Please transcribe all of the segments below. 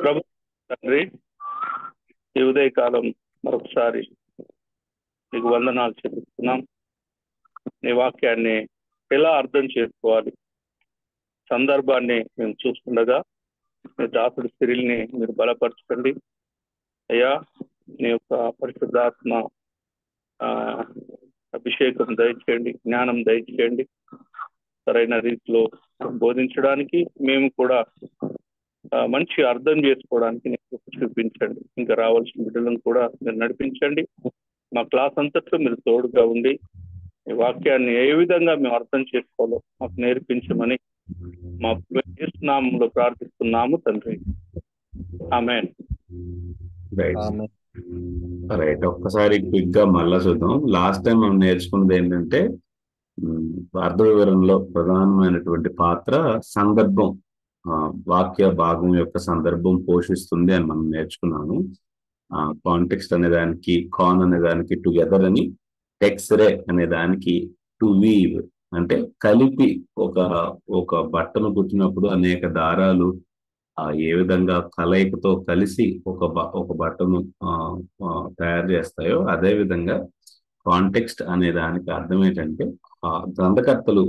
ప్రభు తండ్రి, ఈ ఉదయకాలం మరొకసారి నీకు వందనాలు చెల్లిస్తున్నాం. నీ వాక్యాన్ని ఎలా అర్థం చేసుకోవాలి, సందర్భాన్ని మేము చూస్తుండగా మీ దాసుడి స్త్రీల్ని మీరు బలపరచండి అయ్యా. నీ యొక్క పరిశుద్ధాత్మ అభిషేకం దయచేయండి, జ్ఞానం దయచేయండి. సరైన రీతిలో బోధించడానికి మేము కూడా మంచి అర్థం చేసుకోవడానికి నీకు చూపించండి. ఇంకా రావాల్సిన బిడ్డలను కూడా మీరు నడిపించండి. మా క్లాస్ అంతట్లో మీరు తోడుగా ఉండి ఈ వాక్యాన్ని ఏ విధంగా మేము అర్థం చేసుకోవాలో మాకు నేర్పించమని మా నామంలో ప్రార్థిస్తున్నాము తండ్రి. ఆమేన్. రైట్, ఒక్కసారి క్విక్ గా మళ్ళా చూద్దాం. లాస్ట్ టైం మనం నేర్చుకున్నది ఏంటంటే అర్థ వివరణలో ప్రధానమైనటువంటి పాత్ర సందర్భం, వాక్య భాగం యొక్క సందర్భం పోషిస్తుంది అని మనం నేర్చుకున్నాము. కాంటెక్స్ట్ అనే దానికి కాన్ అనే దానికి టుగెదర్ అని, ఎక్స్రే అనే దానికి టు వీవ్ అంటే కలిపి ఒక బట్టను కుట్టినప్పుడు అనేక దారాలు ఏ విధంగా కలయికతో కలిసి ఒక బట్టను తయారు చేస్తాయో అదే విధంగా కాంటెక్స్ట్ అనే దానికి అర్థం ఏంటంటే గ్రంథకర్తలు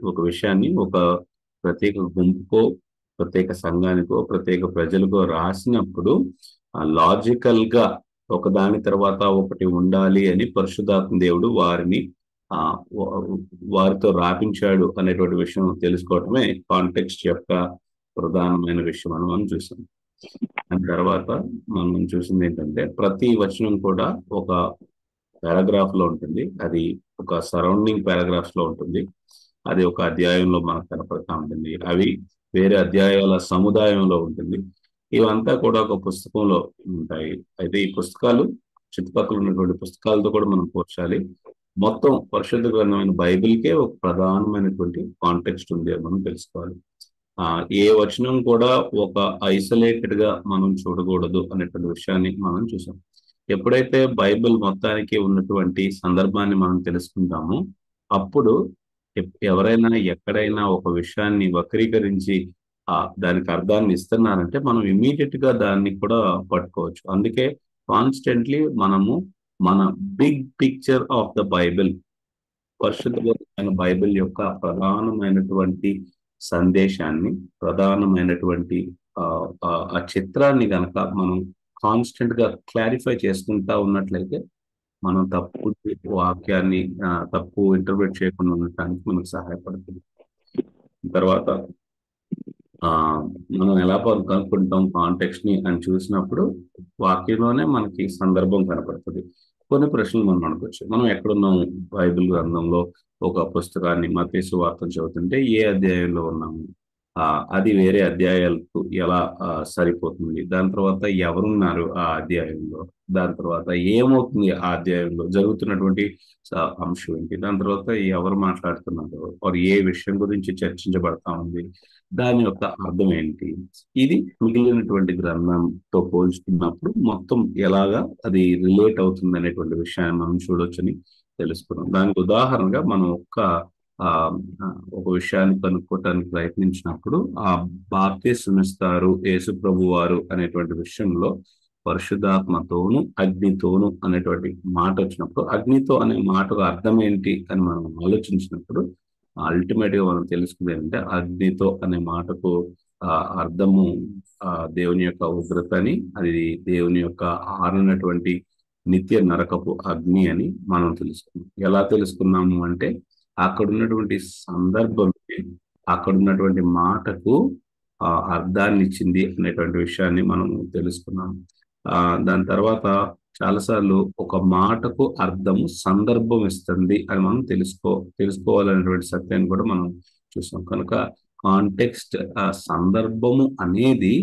ఒక విషయాన్ని ఒక ప్రత్యేక గుంపుకో, ప్రత్యేక సంఘానికో, ప్రత్యేక ప్రజలకో రాసినప్పుడు లాజికల్ గా ఒకదాని తర్వాత ఒకటి ఉండాలి అని పరిశుద్ధాత్మ దేవుడు వారితో రాపించాడు అనేటువంటి విషయం తెలుసుకోవటమే కాంటెక్స్ట్ యొక్క ప్రధానమైన విషయం అని మనం చూసాం. దాని తర్వాత మనం చూసింది ఏంటంటే ప్రతి వచనం కూడా ఒక పారాగ్రాఫ్ లో ఉంటుంది. అది ఒక సరౌండింగ్ పారాగ్రాఫ్స్ లో ఉంటుంది. అది ఒక అధ్యాయంలో మనకు కనపడతా ఉంటుంది. అవి వేరే అధ్యాయాల సముదాయంలో ఉంటుంది. ఇవంతా కూడా ఒక పుస్తకంలో ఉంటాయి. అయితే ఈ పుస్తకాలు చుట్టుపక్కల ఉన్నటువంటి పుస్తకాలతో కూడా మనం పోర్చాలి. మొత్తం పరిశుద్ధ గ్రంథమైన బైబిల్కే ఒక ప్రధానమైనటువంటి కాంటెక్స్ట్ ఉంది అని మనం తెలుసుకోవాలి. ఏ వచనం కూడా ఒక ఐసోలేటెడ్ గా మనం చూడకూడదు అనేటువంటి విషయాన్ని మనం చూసాం. ఎప్పుడైతే బైబిల్ మొత్తానికి ఉన్నటువంటి సందర్భాన్ని మనం తెలుసుకుంటామో అప్పుడు ఎవరైనా ఎక్కడైనా ఒక విషయాన్ని వక్రీకరించి దానికి అర్థాన్ని ఇస్తున్నారంటే మనం ఇమీడియట్ గా దాన్ని కూడా పట్టుకోవచ్చు. అందుకే కాన్స్టెంట్లీ మనము మన big picture of the Bible, పరిశుద్ధమైన బైబిల్ యొక్క ప్రధానమైనటువంటి సందేశాన్ని, ప్రధానమైనటువంటి ఆ చిత్రాన్ని గనక మనం కాన్స్టెంట్ గా క్లారిఫై చేసుకుంటా ఉన్నట్లయితే మనం తప్పు వాక్యాన్ని తప్పు ఇంటర్ప్రిట్ చేయకుండా ఉండటానికి మనకు సహాయపడుతుంది. తర్వాత మనం ఎలా కనుక్కుంటాం కాంటెక్స్ట్ ని అని చూసినప్పుడు వాక్యంలోనే మనకి సందర్భం కనపడుతుంది. కొన్ని ప్రశ్నలు మనం అనుకోవచ్చు. మనం ఎక్కడున్నాం బైబిల్ గ్రంథంలో? ఒక పుస్తకాన్ని మత్తయి సువార్తను చదువుతుంటే ఏ అధ్యాయంలో ఉన్నాము, అది వేరే అధ్యాయాలకు ఎలా సరిపోతుంది, దాని తర్వాత ఎవరున్నారు ఆ అధ్యాయంలో, దాని తర్వాత ఏమవుతుంది ఆ అధ్యాయంలో జరుగుతున్నటువంటి అంశం ఏంటి, దాని తర్వాత ఎవరు మాట్లాడుతున్నారు, వారు ఏ విషయం గురించి చర్చించబడతా ఉంది, దాని యొక్క అర్థం ఏంటి, ఇది మిగిలినటువంటి గ్రంథంతో పోల్చుకున్నప్పుడు మొత్తం ఎలాగా అది రిలేట్ అవుతుంది అనేటువంటి విషయాన్ని మనం చూడొచ్చని తెలుసుకున్నాం. దానికి ఉదాహరణగా మనం ఒక విషయాన్ని కనుక్కోవటానికి ప్రయత్నించినప్పుడు ఆ బాప్తిస్మమిస్తారు యేసు ప్రభు వారు అనేటువంటి విషయంలో పరిశుద్ధాత్మతోను అగ్నితోను అనేటువంటి మాట వచ్చినప్పుడు అగ్నితో అనే మాటకు అర్థం ఏంటి అని మనం ఆలోచించినప్పుడు అల్టిమేట్ గా మనం తెలుసుకుంది ఏంటంటే అగ్నితో అనే మాటకు అర్థము దేవుని యొక్క ఉగ్రత అని, అది దేవుని యొక్క ఆరినటువంటి నిత్య నరకపు అగ్ని అని మనం తెలుసుకున్నాం. ఎలా తెలుసుకున్నాము అంటే అక్కడ ఉన్నటువంటి సందర్భం, అక్కడ ఉన్నటువంటి మాటకు అర్థాన్ని ఇచ్చింది అనేటువంటి విషయాన్ని మనం తెలుసుకున్నాం. దాని తర్వాత చాలాసార్లు ఒక మాటకు అర్థము సందర్భం ఇస్తుంది అని మనం తెలుసుకోవాలనేటువంటి సత్యాన్ని కూడా మనం చూసాం. కనుక కాంటెక్స్ట్ సందర్భము అనేది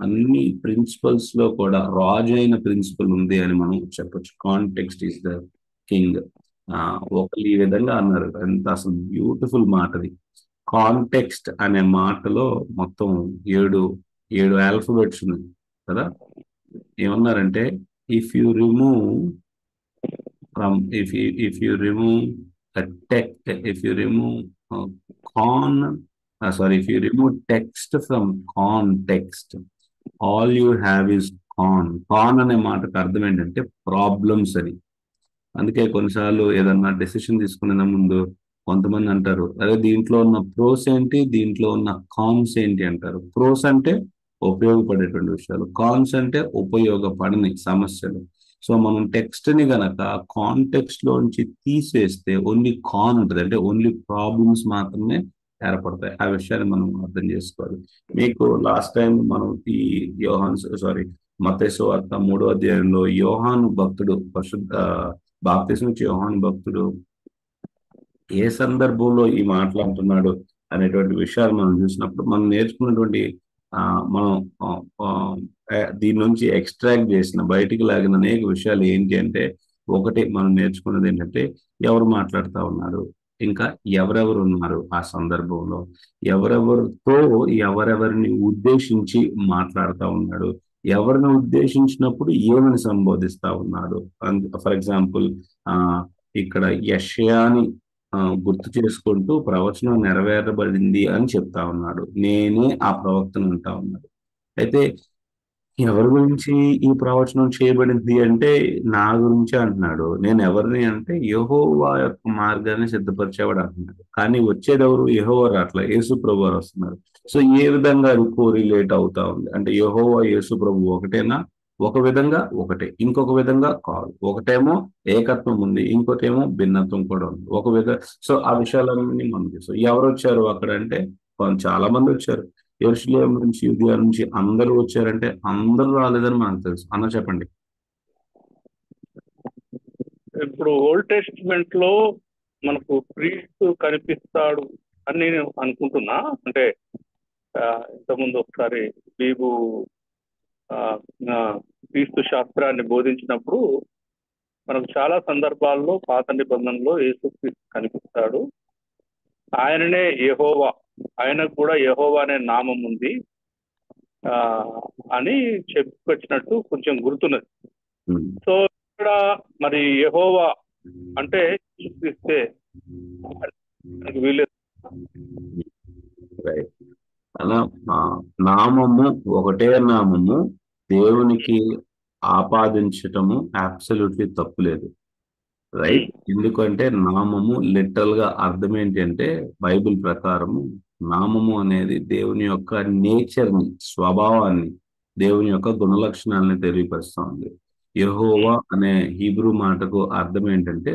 అన్ని ప్రిన్సిపల్స్ లో కూడా రాజు అయిన ప్రిన్సిపల్ ఉంది అని మనం చెప్పొచ్చు. Context is the king. ఒకళ్ళు ఈ విధంగా అన్నారు, ఎంత అసలు బ్యూటిఫుల్ మాటది. కాంటెక్స్ట్ అనే మాటలో మొత్తం ఏడు ఆల్ఫబెట్స్ ఉన్నాయి కదా. ఏమన్నారంటే if you remove con sorry, if you remove text from context, all you have is కాన్ అనే మాటకు అర్థం ఏంటంటే ప్రాబ్లమ్స్ అని. అందుకే కొన్నిసార్లు ఏదన్నా డెసిషన్ తీసుకునే ముందు కొంతమంది అంటారు, అదే దీంట్లో ఉన్న ప్రోస్ ఏంటి, దీంట్లో ఉన్న కాన్స్ ఏంటి అంటారు. ప్రోస్ అంటే ఉపయోగపడేటువంటి విషయాలు, కాన్స్ అంటే ఉపయోగపడని సమస్యలు. సో మనం టెక్స్ట్ ని గనక కాంటెక్స్ట్ లోంచి తీసేస్తే ఓన్లీ కాన్ ఉంటుంది, అంటే ఓన్లీ ప్రాబ్లమ్స్ మాత్రమే ఏర్పడతాయి. ఆ విషయాన్ని మనం అర్థం చేసుకోవాలి. మీకు లాస్ట్ టైం మనం ఈ యోహాన్ సారీ మత్తయి సువార్త 3వ అధ్యాయంలో యోహాను భక్తుడు బాప్తిస్మం ఇచ్చే యోహాను భక్తుడు ఏ సందర్భంలో ఈ మాట్లాడుతున్నాడు అనేటువంటి విషయాలు మనం చూసినప్పుడు మనం నేర్చుకున్నటువంటి మనం దీని నుంచి ఎక్స్ట్రాక్ట్ చేసిన బయటికి లాగిన అనేక విషయాలు ఏంటి అంటే, ఒకటి మనం నేర్చుకున్నది ఏంటంటే ఎవరు మాట్లాడుతూ ఉన్నారు, ఇంకా ఎవరెవరు ఉన్నారు ఆ సందర్భంలో, ఎవరెవరితో ఎవరెవరిని ఉద్దేశించి మాట్లాడుతూ ఉన్నాడు, ఎవరిని ఉద్దేశించినప్పుడు ఏమని సంబోధిస్తా ఉన్నాడు. ఫర్ ఎగ్జాంపుల్ ఇక్కడ యెషయాని గుర్తు చేసుకుంటూ ప్రవచనం నెరవేరబడింది అని చెప్తా ఉన్నాడు. నేనే ఆ ప్రవక్తను అంటా ఉన్నాడు. అయితే ఎవరి గురించి ఈ ప్రవచనం చేయబడింది అంటే నా గురించి అంటున్నాడు. నేను ఎవరిని అంటే యెహోవా యొక్క మార్గాన్ని సిద్ధపరిచేవాడు అంటున్నాడు. కానీ వచ్చేది ఎవరు? యెహోవా రాట్లా, యేసు ప్రభు వారు వస్తున్నారు. సో ఏ విధంగా అది కోరిలేట్ అవుతా ఉంది అంటే యెహోవా యేసు ప్రభు ఒకటేనా? ఒక విధంగా ఒకటే, ఇంకొక విధంగా కాదు. ఒకటేమో ఏకత్వం ఉంది, ఇంకోటేమో భిన్నత్వం కూడా ఉంది. ఒక సో ఆ విషయాలన్నీ మనం చూస్తాం. ఎవరు వచ్చారు అక్కడ అంటే చాలా మంది వచ్చారు. యెరూషలేము నుంచి, యూదయ నుంచి అందరూ వచ్చారంటే అందరూ రాలేదని మనకు తెలుసు. అన్న చెప్పండి. ఇప్పుడు ఓల్డ్ టెస్టిమెంట్ లో మనకు క్రీస్తు కనిపిస్తాడు అని నేను అనుకుంటున్నా. అంటే ఇంతకుముందు ఒకసారి బీబు క్రీస్తు శాస్త్రాన్ని బోధించినప్పుడు మనకు చాలా సందర్భాల్లో పాత నిబంధనలో యేసుక్రీస్తు కనిపిస్తాడు. ఆయననే యెహోవా, ఆయనకు కూడా యెహోవా అనే నామం ఉంది అని చెప్పుకొచ్చినట్టు కొంచెం గుర్తున్నది. సో ఇక్కడ మరి యెహోవా అంటే చూపిస్తే వీళ్ళు అలా నామము ఒకటే నామము దేవునికి ఆపాదించటము అబ్సల్యూట్లీ తప్పులేదు, రైట్? ఎందుకంటే నామము లిటరల్ గా అర్థం ఏంటి అంటే బైబిల్ ప్రకారము నామము అనేది దేవుని యొక్క నేచర్ని, స్వభావాన్ని, దేవుని యొక్క గుణలక్షణాలని తెలియపరుస్తూ ఉంది. యెహోవా అనే హీబ్రూ మాటకు అర్థం ఏంటంటే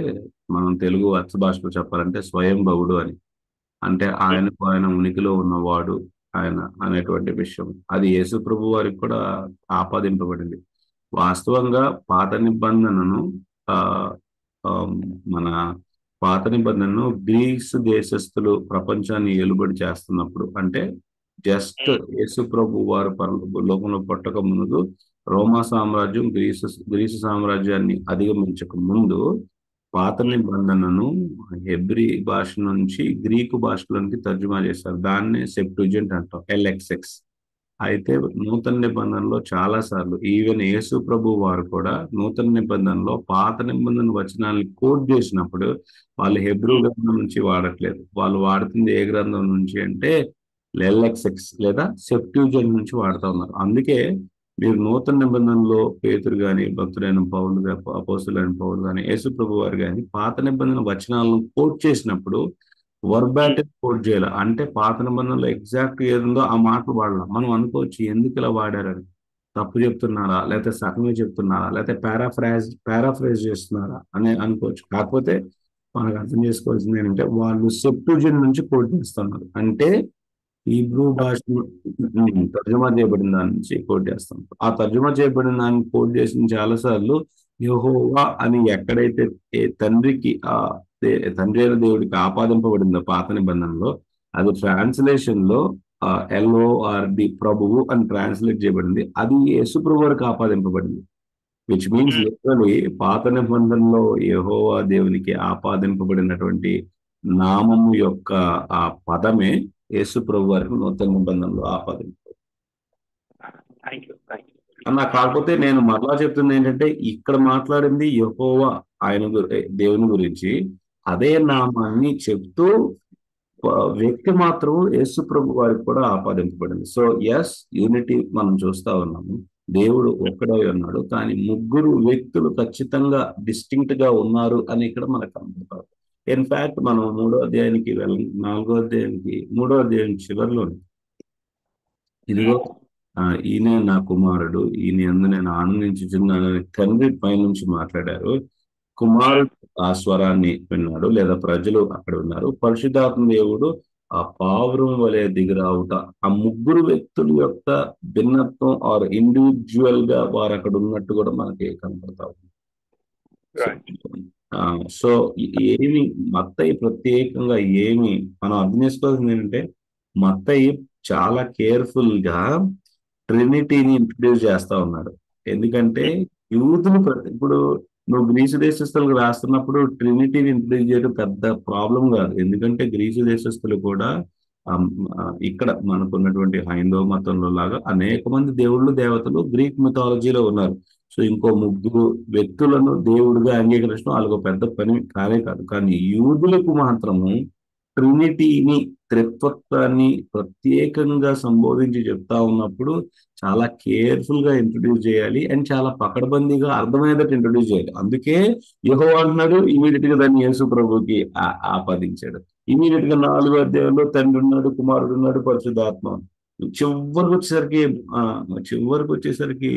మనం తెలుగు అచ్చ భాషలో చెప్పాలంటే స్వయంభవుడు అని. అంటే ఆయన ఉనికిలో ఉన్నవాడు ఆయన అనేటువంటి విషయం. అది యేసు ప్రభు వారికి కూడా ఆపాదింపబడింది. వాస్తవంగా పాత నిబంధనను మన పాత నిబంధనను గ్రీస్ దేశస్థులు ప్రపంచాన్ని ఏలుబడి చేస్తున్నప్పుడు, అంటే జస్ట్ యేసు ప్రభు వారు లోకంలో పుట్టక ముందు రోమా సామ్రాజ్యం గ్రీసు సామ్రాజ్యాన్ని అధిగమించక ముందు పాత నిబంధనను హెబ్రీ భాష నుంచి గ్రీకు భాషలోనికి తర్జుమా చేశారు. దాన్నే సెప్టుజెంట్ అంటాం, LXX. అయితే నూతన నిబంధనలో చాలా సార్లు ఈవెన్ యేసు ప్రభు వారు కూడా నూతన నిబంధనలో పాత నిబంధన వచనాలను కోట్ చేసినప్పుడు వాళ్ళు హెబ్రూ గ్రంథం నుంచి వాడట్లేదు. వాళ్ళు వాడుతుంది ఏ గ్రంథం నుంచి అంటే LXX లేదా సెప్ట్యూజెంట్ నుంచి వాడుతూ ఉన్నారు. అందుకే మీరు నూతన నిబంధనలో పేతురు కానీ, భక్తులైన పౌలు, అపోస్తులైన పౌలు కానీ, యేసు ప్రభు వారు కానీ పాత నిబంధన వచనాలను కోట్ చేసినప్పుడు వర్బాటివ్ కోట్ చేయాలి. అంటే పాత నిబంధనలో ఎగ్జాక్ట్ ఏదుందో ఆ మాటలు వాడాలి. మనం అనుకోవచ్చు ఎందుకు ఇలా వాడారని, తప్పు చెప్తున్నారా, లేకపోతే సగమే చెప్తున్నారా, లేకపోతే పారాఫ్రైజ్ చేస్తున్నారా అని అనుకోవచ్చు. కాకపోతే మనకు అర్థం చేసుకోవాల్సింది ఏంటంటే వాళ్ళు సెప్టుజెంట్ నుంచి కోట్ చేస్తున్నారు. అంటే హీబ్రూ భాష తర్జుమా చేయబడిన దాని నుంచి కోట్ చేస్తాం. ఆ తర్జుమా చేయబడిన దాన్ని కోట్ చేసిన చాలాసార్లు యెహోవా అని ఎక్కడైతే తండ్రి అయిన దేవుడికి ఆపాదింపబడిందో పాత నిబంధనలో, అది ట్రాన్స్లేషన్ లో LORD ప్రభువు అని ట్రాన్స్లేట్ చేయబడింది. అది యేసు ప్రభు వారికి ఆపాదింపబడింది. విచ్ మీన్స్ లిటరలీ పాత నిబంధనలో యెహోవా దేవునికి ఆపాదింపబడినటువంటి నామము యొక్క ఆ పదమే యేసు ప్రభు వారికి నూతన నిబంధనలో ఆపాదింపబడింది. అన్న కాకపోతే నేను మరలా చెప్తుంది ఏంటంటే ఇక్కడ మాట్లాడింది యెహోవా ఆయన దేవుని గురించి, అదే నామాన్ని చెప్తూ వ్యక్తి మాత్రం యేసు ప్రభు వారికి కూడా ఆపాదింపబడింది. సో ఎస్, యూనిటీ మనం చూస్తా ఉన్నాము, దేవుడు ఒక్కడై ఉన్నాడు, కానీ ముగ్గురు వ్యక్తులు ఖచ్చితంగా డిస్టింక్ట్ గా ఉన్నారు అని ఇక్కడ మనకు కనబడతారు. ఇన్ఫాక్ట్ మనం 3వ అధ్యాయానికి 3వ అధ్యాయం చివరిలో ఇదిగో ఈయనే నా కుమారుడు, ఈయన యందు నేను ఆనందించుచున్నానని తండ్రి పైనుంచి మాట్లాడారు. కుమారుడు ఆ స్వరాన్ని విన్నాడు, లేదా ప్రజలు అక్కడ ఉన్నారు. పరిశుద్ధాత్మ దేవుడు ఆ పావురం వలె దిగిరావుట, ఆ ముగ్గురు వ్యక్తుల యొక్క భిన్నత్వం ఆర్ ఇండివిజువల్ గా వారు అక్కడ ఉన్నట్టు కూడా మనకి కనపడతా ఉంది. సో ఏమి మత్తయి ప్రత్యేకంగా ఏమి మనం అర్థం చేసుకోవాల్సింది ఏంటంటే, మత్తయి చాలా కేర్ఫుల్ గా ట్రినిటీని ఇంట్రడ్యూస్ చేస్తా ఉన్నాడు. ఎందుకంటే యూదులు ఇప్పుడు నువ్వు గ్రీసు దేశస్తులకు రాస్తున్నప్పుడు ట్రినిటీని ఇంట్రడ్యూస్ చేయడం పెద్ద ప్రాబ్లం కాదు. ఎందుకంటే గ్రీసు దేశస్తులు కూడా ఇక్కడ మనకున్నటువంటి హైందవ మతంలో లాగా అనేక మంది దేవుళ్ళు దేవతలు గ్రీక్ మిథాలజీలో ఉన్నారు. సో ఇంకో ముగ్గురు వ్యక్తులను దేవుడిగా అంగీకరించడం వాళ్ళకు పెద్ద పని కానే కాదు. కానీ యూదులకు మాత్రము ట్రినిటీని, త్రిత్వత్వాన్ని ప్రత్యేకంగా సంబోధించి చెప్తా ఉన్నప్పుడు చాలా కేర్ఫుల్ గా ఇంట్రడ్యూస్ చేయాలి అండ్ చాలా పకడ్బందీగా అర్థమయ్యేటట్టు ఇంట్రడ్యూస్ చేయాలి. అందుకే యెహోవా అంటున్నాడు, ఇమీడియట్ గా దాన్ని యేసు ప్రభుకి ఆపాదించాడు. ఇమీడియట్ గా 4వ అధ్యాయంలో తండ్రి ఉన్నాడు, కుమారుడు ఉన్నాడు, పరిశుద్ధాత్మ. చివరికి వచ్చేసరికి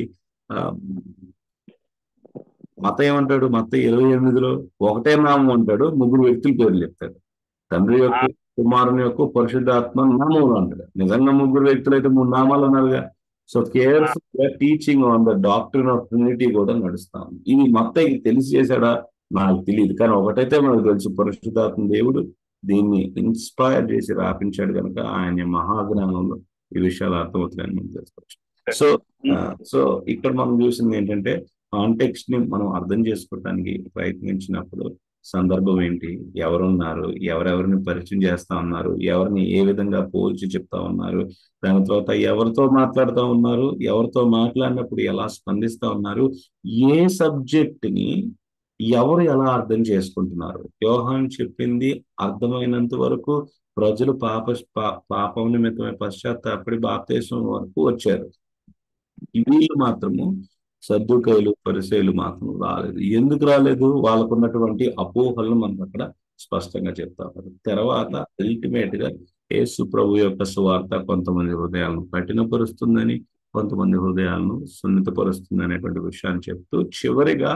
మత ఏమంటాడు, మత 28లో ఒకటే నామం అంటాడు, ముగ్గురు వ్యక్తుల పేర్లు చెప్తాడు. తండ్రి యొక్క, కుమారుని యొక్క, పరిశుద్ధాత్మ నామములు అంటాడు. నిజంగా ముగ్గురు వ్యక్తులు అయితే 3 నామాలు అన్నారుగా. సో కేర్ఫుల్ గా teaching on the doctrine of Trinity కూడా నడుస్తాం. ఇది మత్తయికి తెలిసి చేశాడా నాకు తెలియదు, కానీ ఒకటైతే మనకు తెలుసు, పరిశుద్ధాత్మ దేవుడు దీన్ని ఇన్స్పైర్ చేసి రాపించాడు కనుక ఆయన మహాజ్ఞానంలో ఈ విషయాలు అర్థమవుతాయని మనం తెలుసుకోవచ్చు. సో ఇక్కడ మనం చూసింది ఏంటంటే, కాంటెక్స్ట్ ని మనం అర్థం చేసుకోవడానికి ప్రయత్నించినప్పుడు సందర్భం ఏంటి, ఎవరున్నారు, ఎవరెవరిని పరిచయం చేస్తా ఉన్నారు, ఎవరిని ఏ విధంగా పోల్చి చెప్తా ఉన్నారు, దాని తర్వాత ఎవరితో మాట్లాడుతూ ఉన్నారు, ఎవరితో మాట్లాడినప్పుడు ఎలా స్పందిస్తా ఉన్నారు, ఏ సబ్జెక్ట్ ని ఎవరు ఎలా అర్థం చేసుకుంటున్నారు. యోహాన్ చెప్పింది అర్థమైనంత వరకు ప్రజలు పాపం నిమిత్తమై పశ్చాత్తాపడి బాప్తిస్మం వరకు వచ్చారు. వీళ్ళు మాత్రము సద్దుకైలు, పరిసయ్యులు మాత్రం రాలేదు. ఎందుకు రాలేదు? వాళ్ళకున్నటువంటి అపోహలను మనకు అక్కడ స్పష్టంగా చెప్తా ఉన్నారు. తర్వాత అల్టిమేట్ గా యేసు ప్రభు యొక్క సువార్త కొంతమంది హృదయాలను కఠినపరుస్తుందని, కొంతమంది హృదయాలను సున్నితపరుస్తుంది అనేటువంటి విషయాన్ని చెప్తూ చివరిగా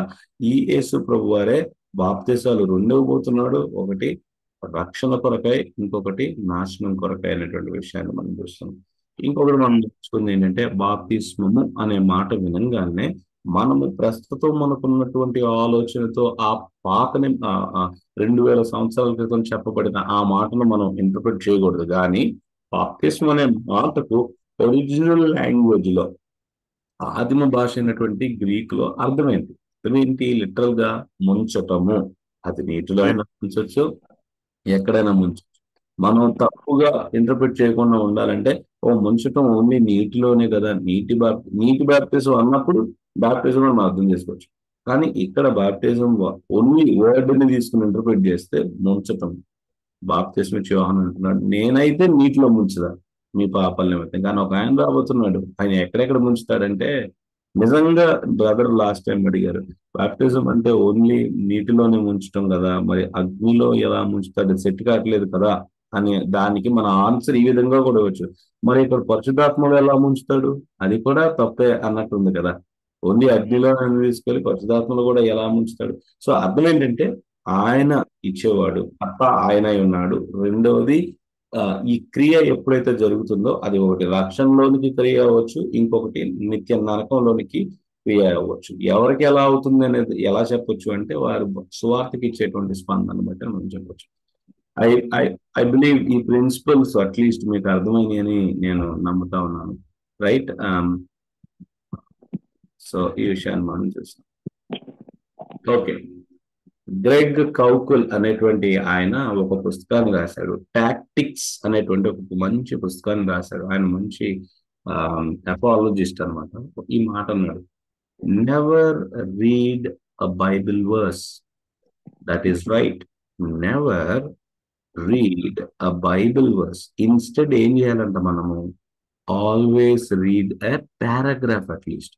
ఈ యేసు ప్రభు వారే బాప్తిసాలు 2 ఇవ్వబోతున్నాడు. ఒకటి రక్షణ కొరకై, ఇంకొకటి నాశనం కొరకై అనేటువంటి విషయాన్ని మనం చూస్తున్నాం. ఇంకొకటి మనం నేర్చుకుంది ఏంటంటే, బాప్తిస్మము అనే మాట వినంగానే మనము ప్రస్తుతం మనకున్నటువంటి ఆలోచనతో ఆ పాతని 2000 సంవత్సరాల క్రితం చెప్పబడిన ఆ మాటను మనం ఇంటర్ప్రిట్ చేయకూడదు. కానీ బాప్తిస్మం అనే మాటకు ఒరిజినల్ లాంగ్వేజ్ లో, ఆదిమ భాష అయినటువంటి గ్రీక్ లో అర్థమైంది. ఏంటి? లిటరల్ గా ముంచటము. అది నీటిలో అయినా ముంచొచ్చు, ఎక్కడైనా ముంచొచ్చు. మనం తప్పుగా ఇంటర్ప్రిట్ చేయకుండా ఉండాలంటే, ముంచటం ఓన్లీ నీటిలోనే కదా, నీటి బాప్టిజం అన్నప్పుడు బాప్టిజం మనం అర్థం చేసుకోవచ్చు. కానీ ఇక్కడ బాప్టిజం ఓన్లీ వర్డ్ ని తీసుకుని ఇంటర్ప్రిట్ చేస్తే ముంచటం. బాప్తిస్మం ఇచ్చే యోహాను అంటున్నాడు, నేనైతే నీటిలో ముంచుదా మీ పాపాల నిమిత్తం. కానీ ఒక ఆయన రాబోతున్నాడు, ఆయన ఎక్కడెక్కడ ముంచుతాడంటే, నిజంగా బ్రదర్ లాస్ట్ టైం అడిగారు, బాప్టిజం అంటే ఓన్లీ నీటిలోనే ముంచటం కదా, మరి అగ్నిలో ఎలా ముంచుతాడు, సెట్ కావట్లేదు కదా అని దానికి మన ఆన్సర్ ఈ విధంగా కూడా వచ్చు. మరి ఇక్కడ పరిశుద్ధాత్మలో ఎలా ముంచుతాడు, అది కూడా తప్పే అన్నట్టుంది కదా. ఓన్లీ అగ్నిలో తీసుకెళ్లి పరిశుద్ధాత్మలో కూడా ఎలా ముంచుతాడు. సో అర్థం ఏంటంటే, ఆయన ఇచ్చేవాడు, తప్ప ఆయన ఉన్నాడు. రెండవది, ఈ క్రియ ఎప్పుడైతే జరుగుతుందో అది ఒకటి రక్షణలోనికి క్రియ అవ్వచ్చు, ఇంకొకటి నిత్య నరకంలోనికి క్రియ అవ్వచ్చు. ఎవరికి ఎలా అవుతుంది అనేది ఎలా చెప్పొచ్చు అంటే, వారు సువార్తకి ఇచ్చేటువంటి స్పందన బట్టి మనం చెప్పొచ్చు. ఐ బిలీవ్ ఈ ప్రిన్సిపల్స్ అట్లీస్ట్ మీకు అర్థమైనాయి అని నేను నమ్ముతా ఉన్నాను. రైట్? సో ఈ విషయాన్ని మనం చూస్తాం. ఓకే, గ్రెగ్ కౌకుల్ అనేటువంటి ఆయన ఒక పుస్తకాన్ని రాశాడు, టాక్టిక్స్ అనేటువంటి ఒక మంచి పుస్తకాన్ని రాశాడు. ఆయన మంచి అపాలజిస్ట్ అనమాట. ఈ మాట అన్నాడు, never read a Bible verse that is right, never read a Bible verse. Instead ఏం చేయాలంట మనము? Always read a paragraph at least.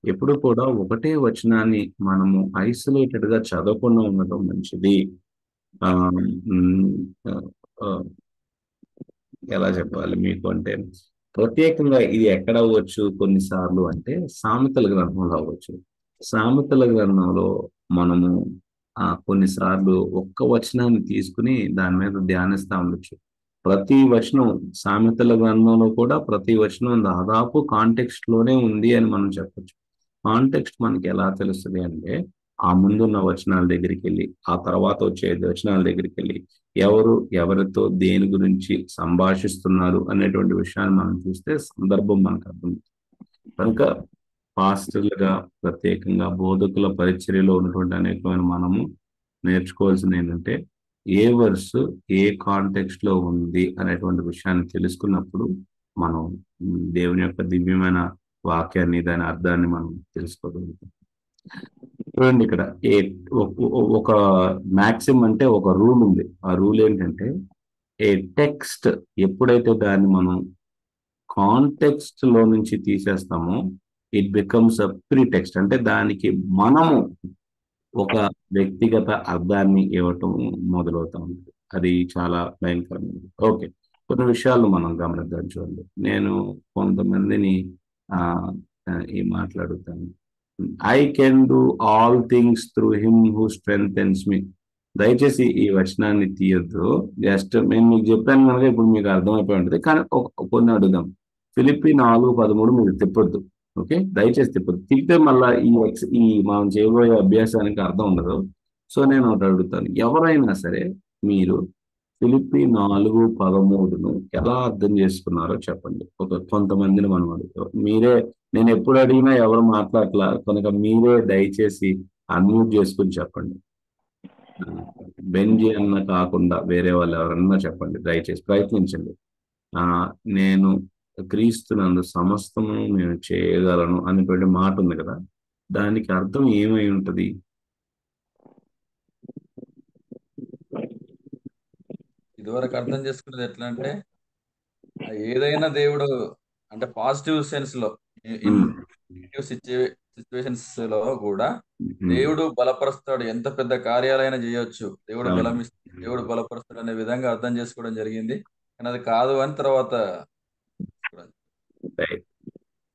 ఎప్పుడు కూడా ఒకటే వచనాన్ని మనము ఐసోలేటెడ్ గా చదవకుండా ఉండటం మంచిది. ఆ, ఉమ్, ఆ, ఆ, ఎలా చెప్పాలి మీకు అంటే, ప్రత్యేకంగా ఇది ఎక్కడ అవ్వచ్చు కొన్నిసార్లు అంటే సామెతల గ్రంథంలో అవ్వచ్చు. సామెతల గ్రంథంలో మనము కొన్నిసార్లు ఒక్క వచనాన్ని తీసుకుని దాని మీద ధ్యానిస్తా ఉండొచ్చు. ప్రతి వచనం, సామెతల గ్రంథంలో కూడా ప్రతి వచనం దాదాపు కాంటెక్స్ట్ లోనే ఉంది అని మనం చెప్పొచ్చు. కాంటెక్స్ట్ మనకి ఎలా తెలుస్తుంది అంటే, ఆ ముందున్న వచనాల దగ్గరికి వెళ్ళి, ఆ తర్వాత వచ్చే వచనాల దగ్గరికి వెళ్ళి, ఎవరు ఎవరితో దేని గురించి సంభాషిస్తున్నారు అనేటువంటి విషయాన్ని మనం చూస్తే సందర్భం మనకు అర్థం. కనుక పాస్టర్లుగా, ప్రత్యేకంగా బోధకుల పరిచర్యలో ఉన్నటువంటి అనేకమైన మనము నేర్చుకోవాల్సింది ఏంటంటే, ఏ వర్స్ ఏ కాంటెక్స్ట్ లో ఉంది అనేటువంటి విషయాన్ని తెలుసుకున్నప్పుడు మనం దేవుని యొక్క దివ్యమైన వాక్యాన్ని, దాని అర్థాన్ని మనం తెలుసుకోగలుగుతాం. చూడండి ఇక్కడ ఒక మ్యాక్సిమం అంటే ఒక రూల్ ఉంది. ఆ రూల్ ఏంటంటే, ఏ టెక్స్ట్ ఎప్పుడైతే దాన్ని మనం కాంటెక్స్ట్ లో నుంచి తీసేస్తామో, it becomes a pretext. అంటే దానికి మనము ఒక వ్యక్తిగత అర్థాన్ని ఇవ్వటం మొదలవుతా ఉంటుంది. అది చాలా భయంకరమైనది. ఓకే, కొన్ని విషయాలు మనం గమనిద్దాం. చూడండి, నేను కొంతమందిని ఆ ఈ మాట్లాడుతాను. I can do all things through him who strengthens me. దయచేసి ఈ వచనాన్ని తీయొద్దు. జస్ట్ నేను మీకు చెప్పాను కనుక ఇప్పుడు మీకు అర్థమైపోయి ఉంటుంది, కానీ కొన్ని అడుగుదాం. ఫిలిప్పి 4:13 మీరు తిప్పొద్దు. ఓకే, దయచేసి తిప్పొద్దు. తిప్పితే మళ్ళీ ఈ మనం చేయబోయే అభ్యాసానికి అర్థం ఉండదు. సో నేను ఒకటి అడుగుతాను, ఎవరైనా సరే మీరు ఫిలిప్పి 4:13 ఎలా అర్థం చేసుకున్నారో చెప్పండి. కొంతమందిని మనం అడుగుతాం. మీరే, నేను ఎప్పుడు అడిగినా ఎవరు మాట్లాడట్లా కనుక మీరే దయచేసి అన్మ్యూట్ చేసుకుని చెప్పండి. బెంజీ అన్న కాకుండా వేరే వాళ్ళు ఎవరన్నా చెప్పండి, దయచేసి ప్రయత్నించండి. ఆ నేను క్రీస్తునందు సమస్తము నేను చేయగలను అనేటువంటి మాట ఉంది కదా, దానికి అర్థం ఏమై ఉంటది? ఇదివరకు అర్థం చేసుకునేది ఎట్లా అంటే, ఏదైనా దేవుడు అంటే పాజిటివ్ సెన్స్ లో, ఇన్ సిచ్యువేషన్స్ లో కూడా దేవుడు బలపరుస్తాడు. ఎంత పెద్ద కార్యాలైనా చేయొచ్చు, దేవుడు బలమిస్తాడు, దేవుడు బలపరుస్తాడు అనే విధంగా అర్థం చేసుకోవడం జరిగింది. కానీ అది కాదు అని తర్వాత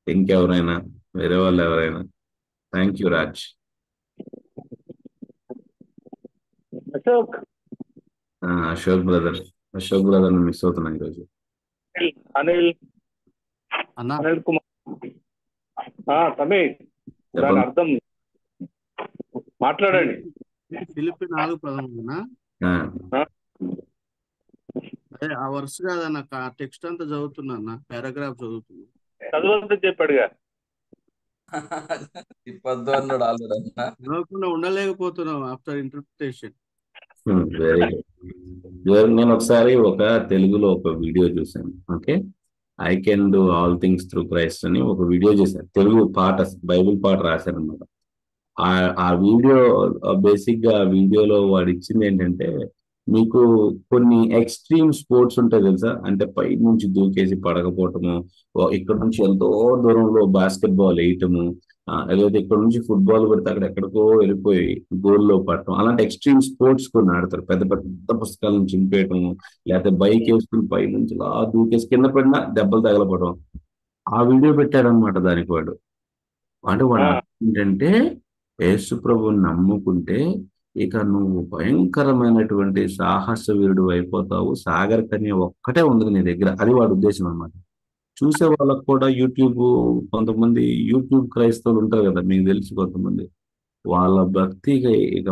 ఇంకెవరైనా, వేరే వాళ్ళు ఎవరైనా? Thank you Raj. Ashok brother, Ashok brother miss అవుతున్నాం ఈరోజు. అనిల్ అన్నా, అనిల్ కుమార్ సమీర్, దాని అర్థం మాట్లాడండి. ఫిలిప్పి 4:13 అదే ఆ వర్స్ కాదన్న, టెక్స్ట్ అంతా చదువుతున్నా, పారాగ్రాఫ్ చదువుతున్నా. చదవద్దని చెప్పాడుగా. తిప్పద్దు అన్నాడు ఆల్రెడీ. చదవకుండా ఉండలేకపోతున్నాం ఆఫ్టర్ ఇంటర్ప్రిటేషన్. Very good. నేను ఒకసారి తెలుగులో ఒక వీడియో చూశాను. Okay, I can do all things through Christ అని ఒక వీడియో చేశాను. తెలుగు పాట, బైబిల్ పాట రాశారు అనమాట. ఆ వీడియో బేసిక్ గా వీడియోలో వాడు ఇచ్చింది ఏంటంటే, మీకు కొన్ని ఎక్స్ట్రీమ్ స్పోర్ట్స్ ఉంటాయి తెలుసా, అంటే పై నుంచి దూకేసి పడకపోవటము, ఇక్కడ నుంచి ఎంతో దూరంలో బాస్కెట్ బాల్ వేయటము, లేకపోతే ఇక్కడ నుంచి ఫుట్బాల్ పెడితే అక్కడ ఎక్కడికో వెళ్ళిపోయి గోల్లో పడటం, అలాంటి ఎక్స్ట్రీమ్ స్పోర్ట్స్ కొన్ని ఆడతారు. పెద్ద పెద్ద పుస్తకాలను చింపేయటము, లేకపోతే బైక్ వేసుకుని పై నుంచి అలా దూకేసి కింద పడినా దెబ్బలు తగలపడడం. ఆ వీడియో పెట్టాడనమాట దానికి వాడు. అంటే వాడు ఏంటంటే, యేసు ప్రభువుని నమ్ముకుంటే ఇక నువ్వు భయంకరమైనటువంటి సాహస వీరుడు అయిపోతావు, సాగర్ కన్య ఒక్కటే ఉండదు నీ దగ్గర, అది వాడి ఉద్దేశం అనమాట. చూసే వాళ్ళకు కూడా కొంతమంది యూట్యూబ్ క్రైస్తవులు ఉంటారు కదా, మీకు తెలిసి కొంతమంది, వాళ్ళ భక్తిగా ఇక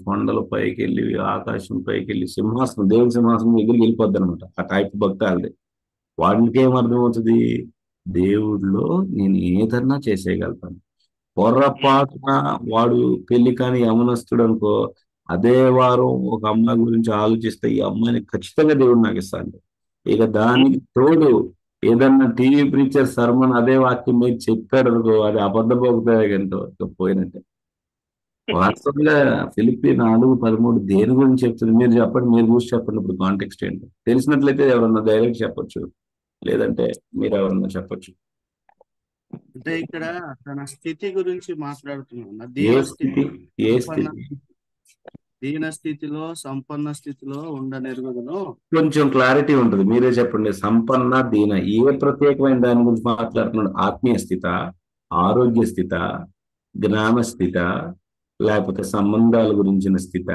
కొండల పైకి వెళ్ళి, ఆకాశం పైకి వెళ్ళి, సింహాసనం, దేవుని సింహాసనం దగ్గరికి వెళ్ళిపోద్ది అనమాట. ఆ టైప్ భక్తి వాళ్ళది. వాడికి ఏమర్థమవుతుంది? దేవుడిలో నేను ఏదన్నా చేసేయగలుగుతాను. పొర్రపాటున వాడు పెళ్లి కాని యమనస్తుడు అనుకో, అదే వారం ఒక అమ్మాయి గురించి ఆలోచిస్తే ఈ అమ్మాయిని ఖచ్చితంగా దేవుడు నాకు ఇస్తాడు. ఇక దానికి తోడు ఏదన్నా టీవీ ప్రీచర్ సర్మన్ అదే వాక్యం మీద చెప్పాడు అనుకో, అది అబద్ధపోతాయి కంటో పోయినట్టే. వాస్తవంగా ఫిలిప్పి 4:13 దేని గురించి చెప్తుంది మీరు చెప్పండి, మీరు చూసి చెప్పండి. ఇప్పుడు కాంటెక్స్ట్ ఏంటి తెలిసినట్లయితే ఎవరన్నా డైరెక్ట్ చెప్పొచ్చు, లేదంటే మీరు ఎవరన్నా చెప్పొచ్చు. అంటే ఇక్కడ తన స్థితి గురించి మాట్లాడుతున్నాను. ఏ దీన స్థితి, స్థితి? ఏ సంపన్న స్థితి? దీన స్థితిలో సంపన్న స్థితిలో ఉండనెరుగుదును. కొంచెం క్లారిటీ ఉంటుంది, మీరే చెప్పండి. సంపన్న, దీన, ఏ ప్రత్యేకమైన దాని గురించి మాట్లాడుతున్నాడు? ఆత్మీయ స్థిత, ఆరోగ్య స్థిత, జ్ఞాన స్థిత, లేకపోతే సంబంధాల గురించిన స్థిత?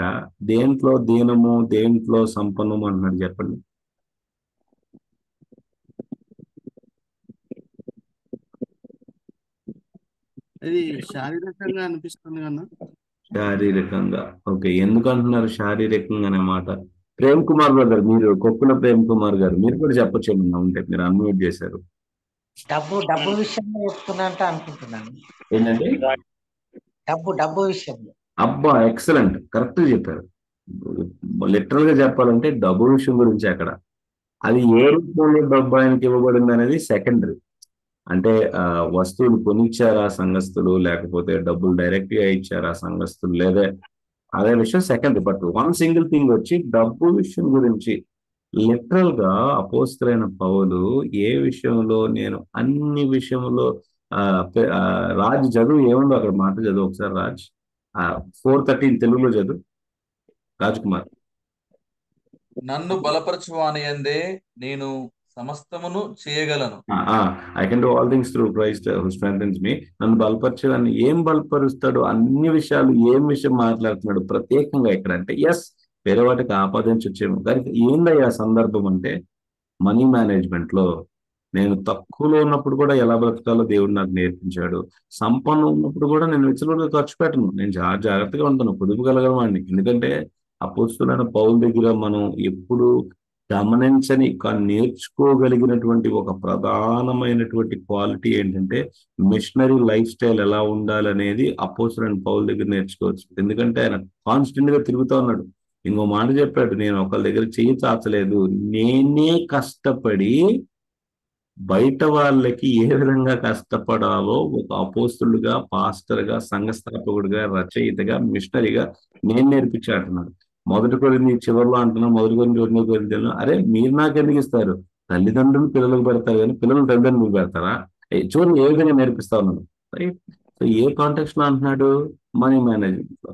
దేంట్లో దీనము, దేంట్లో సంపన్నము అంటున్నాడు చెప్పండి. ఇది శారీరకంగా అనిపిస్తుంది కన్నా. శారీరకంగా. ఓకే, ఎందుకు అంటున్నారు శారీరకంగా అనే మాట? ప్రేమ్ కుమార్ బ్రదర్, మీరు కొప్పుల ప్రేమ్ కుమార్ గారు, మీరు కూడా చెప్పొచ్చు ఏమన్నా ఉంటే, మీరు అన్మ్యూట్ చేశారు. డబ్బు విషయంలో చెప్తున్నట్టు అనుకుంటున్నాను. ఏంటంటే డబ్బు విషయంలో. అబ్బా, ఎక్సలెంట్, కరెక్ట్ చెప్పారు. లిటరల్ గా చెప్పాలంటే డబ్బు విషయం గురించి అక్కడ. అది ఏ రూపంలో డబ్బు ఆయనకి ఇవ్వబడింది అనేది సెకండరీ. అంటే వస్తువులు కొనిచ్చారా సంఘస్థులు, లేకపోతే డబ్బులు డైరెక్ట్ గా ఇచ్చారా సంఘస్థులు, లేదా అదే విషయం secondary. But one single thing వచ్చి డబ్బు విషయం గురించి లిటరల్ గా అపోస్తలైన పౌలు ఏ విషయంలో, నేను అన్ని విషయంలో రాజ్ చదువు ఏముందో అక్కడ మాట చదువు ఒకసారి రాజ్. 4:13 తెలుగులో చదువు రాజ్ కుమార్. నన్ను బలపరచువాని యందే నేను సమస్తమును చేయగలను. I can do all things through Christ who strengthens me. నన్ను బలపరచేదాన్ని ఏం బలపరుస్తాడు? అన్ని విషయాలు. ఏం విషయం మాట్లాడుతున్నాడు ప్రత్యేకంగా ఇక్కడ అంటే? ఎస్, వేరే వాటికి ఆపాదించొచ్చేమో, కానీ ఏందయ్యా సందర్భం అంటే మనీ మేనేజ్మెంట్ లో నేను తక్కువలో ఉన్నప్పుడు కూడా ఎలా బ్రతకాలో దేవుడు నాకు నేర్పించాడు. సంపన్న ఉన్నప్పుడు కూడా నేను విచ్చలవిడిగా ఖర్చు పెట్టను, నేను చాలా జాగ్రత్తగా ఉంటాను, పొదుపు కలగలవాడిని. ఎందుకంటే అపోస్తలుడైన పౌలు దగ్గర మనం ఎప్పుడు గమనించని కానీ నేర్చుకోగలిగినటువంటి ఒక ప్రధానమైనటువంటి క్వాలిటీ ఏంటంటే మిషనరీ లైఫ్ స్టైల్ ఎలా ఉండాలనేది అపోస్తలుడైన పౌలు దగ్గర నేర్చుకోవచ్చు. ఎందుకంటే ఆయన కాన్స్టెంట్ గా తిరుగుతూ ఉన్నాడు. ఇంకో మాట చెప్పాడు, నేను ఒకళ్ళ దగ్గర చెయ్యి చాచలేదు, నేనే కష్టపడి బయట వాళ్ళకి ఏ విధంగా కష్టపడాలో ఒక అపోస్తులుగా, పాస్టర్గా, సంఘస్థాపకుడిగా, రచయితగా, మిషనరీగా నేను నేర్పించాడున్నాడు. మొదటి కొరింథీ చివరిలో అంటున్నాను, మొదటి కొరింథీ 1 అరే మీరు నాకెందుకు ఇస్తారు? తల్లిదండ్రులు పిల్లలకు పెడతారు కానీ పిల్లలు తల్లిదండ్రులకు పెడతారా? చూడండి ఏ విధంగా నేర్పిస్తా ఉన్నాడు. రైట్. సో ఏ కాంటెక్స్ట్ లో అంటున్నాడు? మనీ మేనేజ్మెంట్ లో.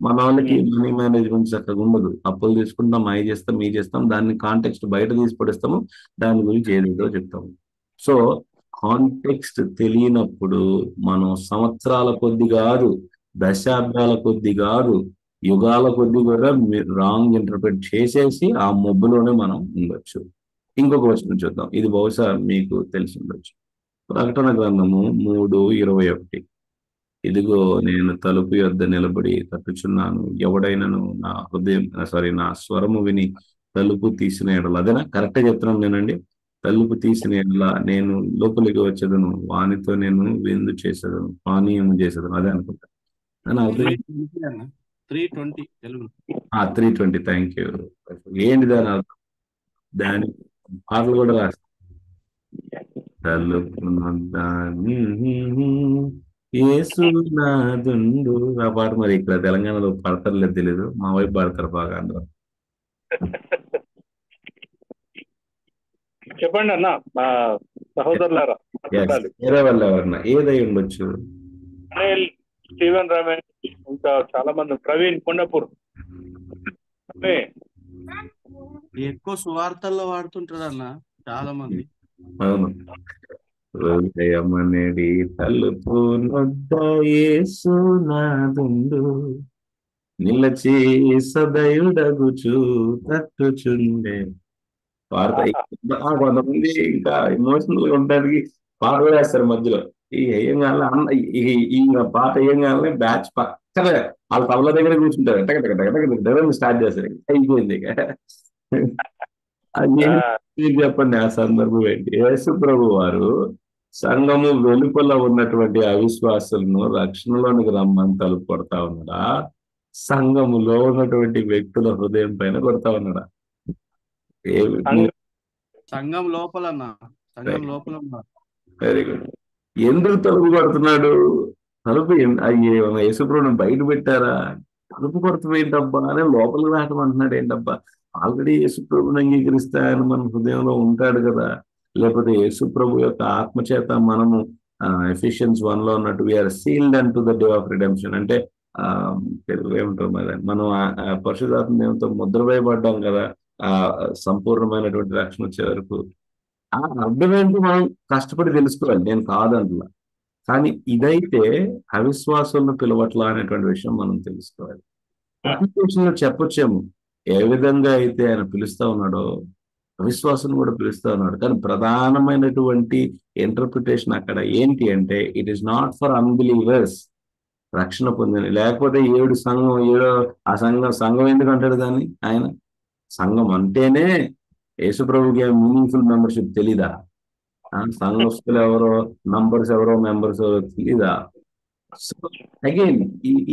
మన వాళ్ళకి మనీ మేనేజ్మెంట్ చక్కగా ఉండదు. అప్పులు తీసుకుంటాం, అవి చేస్తాం, ఈ చేస్తాం, దాన్ని కాంటెక్స్ట్ బయట తీసి పడిస్తాము, దాని గురించి ఏదేదో చెప్తాము. సో కాంటెక్స్ట్ తెలియనప్పుడు మనం సంవత్సరాల కొద్ది కాదు, దశాబ్దాల కొద్ది కాదు, యుగాల కొద్ది కూడా రాంగ్ ఇంటర్ప్రిట్ చేసేసి ఆ మొబ్బులోనే మనం ఉండొచ్చు. ఇంకొక వచనం చూద్దాం, ఇది బహుశా మీకు తెలిసి ఉండొచ్చు. ప్రకటన గ్రంథము 3:21. ఇదిగో నేను తలుపు యొద్ద నిలబడి తట్టుచున్నాను, ఎవడైనను నా స్వరము విని తలుపు తీసిన ఎడల. అదేనా కరెక్ట్ చెప్తున్నాను నేనండి? తలుపు తీసిన ఎడల నేను లోపలికి వచ్చేదను, వానితో నేను విందు చేసేదను, పానీయం చేసేదను. అదే అనుకుంటా. 3:20 అన్న. 3:20 తెలుగు. 3:20. Thank you. ఏంటి దాని అర్థం? దాని పాటలు కూడా రాస్తా. తలుపు యేసునాథుండు. ఆ పాట మరి ఇక్కడ తెలంగాణలో పాడతారు లేదు తెలీదు, మా వైపు పాడతారు బాగా అందరూ. చెప్పండి అన్న, మా సహోదరులారా. వేరే వాళ్ళు ఎవరన్నా ఏదై ఉండొచ్చు? అనిల్, స్టీవెన్ రమేష్, ఇంకా చాలా మంది, ప్రవీణ్ కొండపూర్. ఎక్కువ సువార్తల్లో వాడుతుంటారు అన్న చాలా మంది. అవును. హృదయమనేది తలుపు నొద్ద యేసునాథుండు, నిలచి సదయుడగుచు తట్టుచుండే. కొంతమంది ఇంకా ఎమోషనల్ గా ఉండడానికి పాట వేస్తారు మధ్యలో. ఈ ఏం కావాలి అన్న, ఈ పాట ఏం కావాలి బ్యాచ్ పక్కన వాళ్ళ తబల దగ్గర కూర్చుంటారు, స్టార్ట్ చేస్తారు, అయిపోయింది. మీరు చెప్పండి ఆ సందర్భం ఏంటి? యేసు ప్రభు వారు సంఘము వెలుపల ఉన్నటువంటి అవిశ్వాసులను రక్షణలోనికి రమ్మని తలుపు కొడతా ఉన్నాడా, సంఘములో ఉన్నటువంటి వ్యక్తుల హృదయం పైన కొడతా ఉన్నాడా? సంఘం లోపల. సంఘం లోపల. Very good. ఎందుకు తలుపు కొడుతున్నాడు? తలుపు అయ్యే యేసుప్రభుని బయట పెట్టారా, తలుపు కొడతాం ఏంటబ్బా అని లోపలికి రావటం అంటున్నాడు ఏంటబ్బా. ఆల్రెడీ యేసుప్రభుని అంగీకరిస్తే ఆయన మన హృదయంలో ఉంటాడు కదా. లేకపోతే యేసుప్రభు యొక్క ఆత్మచేత మనము ఎఫిషియన్స్ 1 లో ఉన్నట్టు we are sealed and to the day of redemption అంటే ఆ తెలుగులో ఏమంటారు మరి, మనం పరిశుద్ధాత్మ దేవునితో ముద్ర వేయబడ్డాం కదా ఆ సంపూర్ణమైనటువంటి రక్షణ వచ్చే వరకు. ఆ అర్థం ఏంటి మనం కష్టపడి తెలుసుకోవాలి, నేను కాదంటున్నా. కానీ ఇదైతే అవిశ్వాసులను పిలవట్లా అనేటువంటి విషయం మనం తెలుసుకోవాలి. అప్లికేషన్లో చెప్పొచ్చేమో ఏ విధంగా అయితే ఆయన పిలుస్తా ఉన్నాడో అవిశ్వాసం కూడా పిలుస్తా ఉన్నాడు. కానీ ప్రధానమైనటువంటి ఇంటర్ప్రిటేషన్ అక్కడ ఏంటి అంటే it is not for unbelievers, రక్షణ పొందిన. లేకపోతే ఏడు సంఘం ఏడో ఆ సంఘం సంఘం ఎందుకు అంటాడు దాన్ని ఆయన? సంఘం అంటేనే యేసుప్రభుకి మీనింగ్ఫుల్ మెంబర్షిప్ తెలీదా? సంఘస్థులు ఎవరో, నంబర్స్ ఎవరో, మెంబర్స్ ఎవరో తెలీదా? సో అగైన్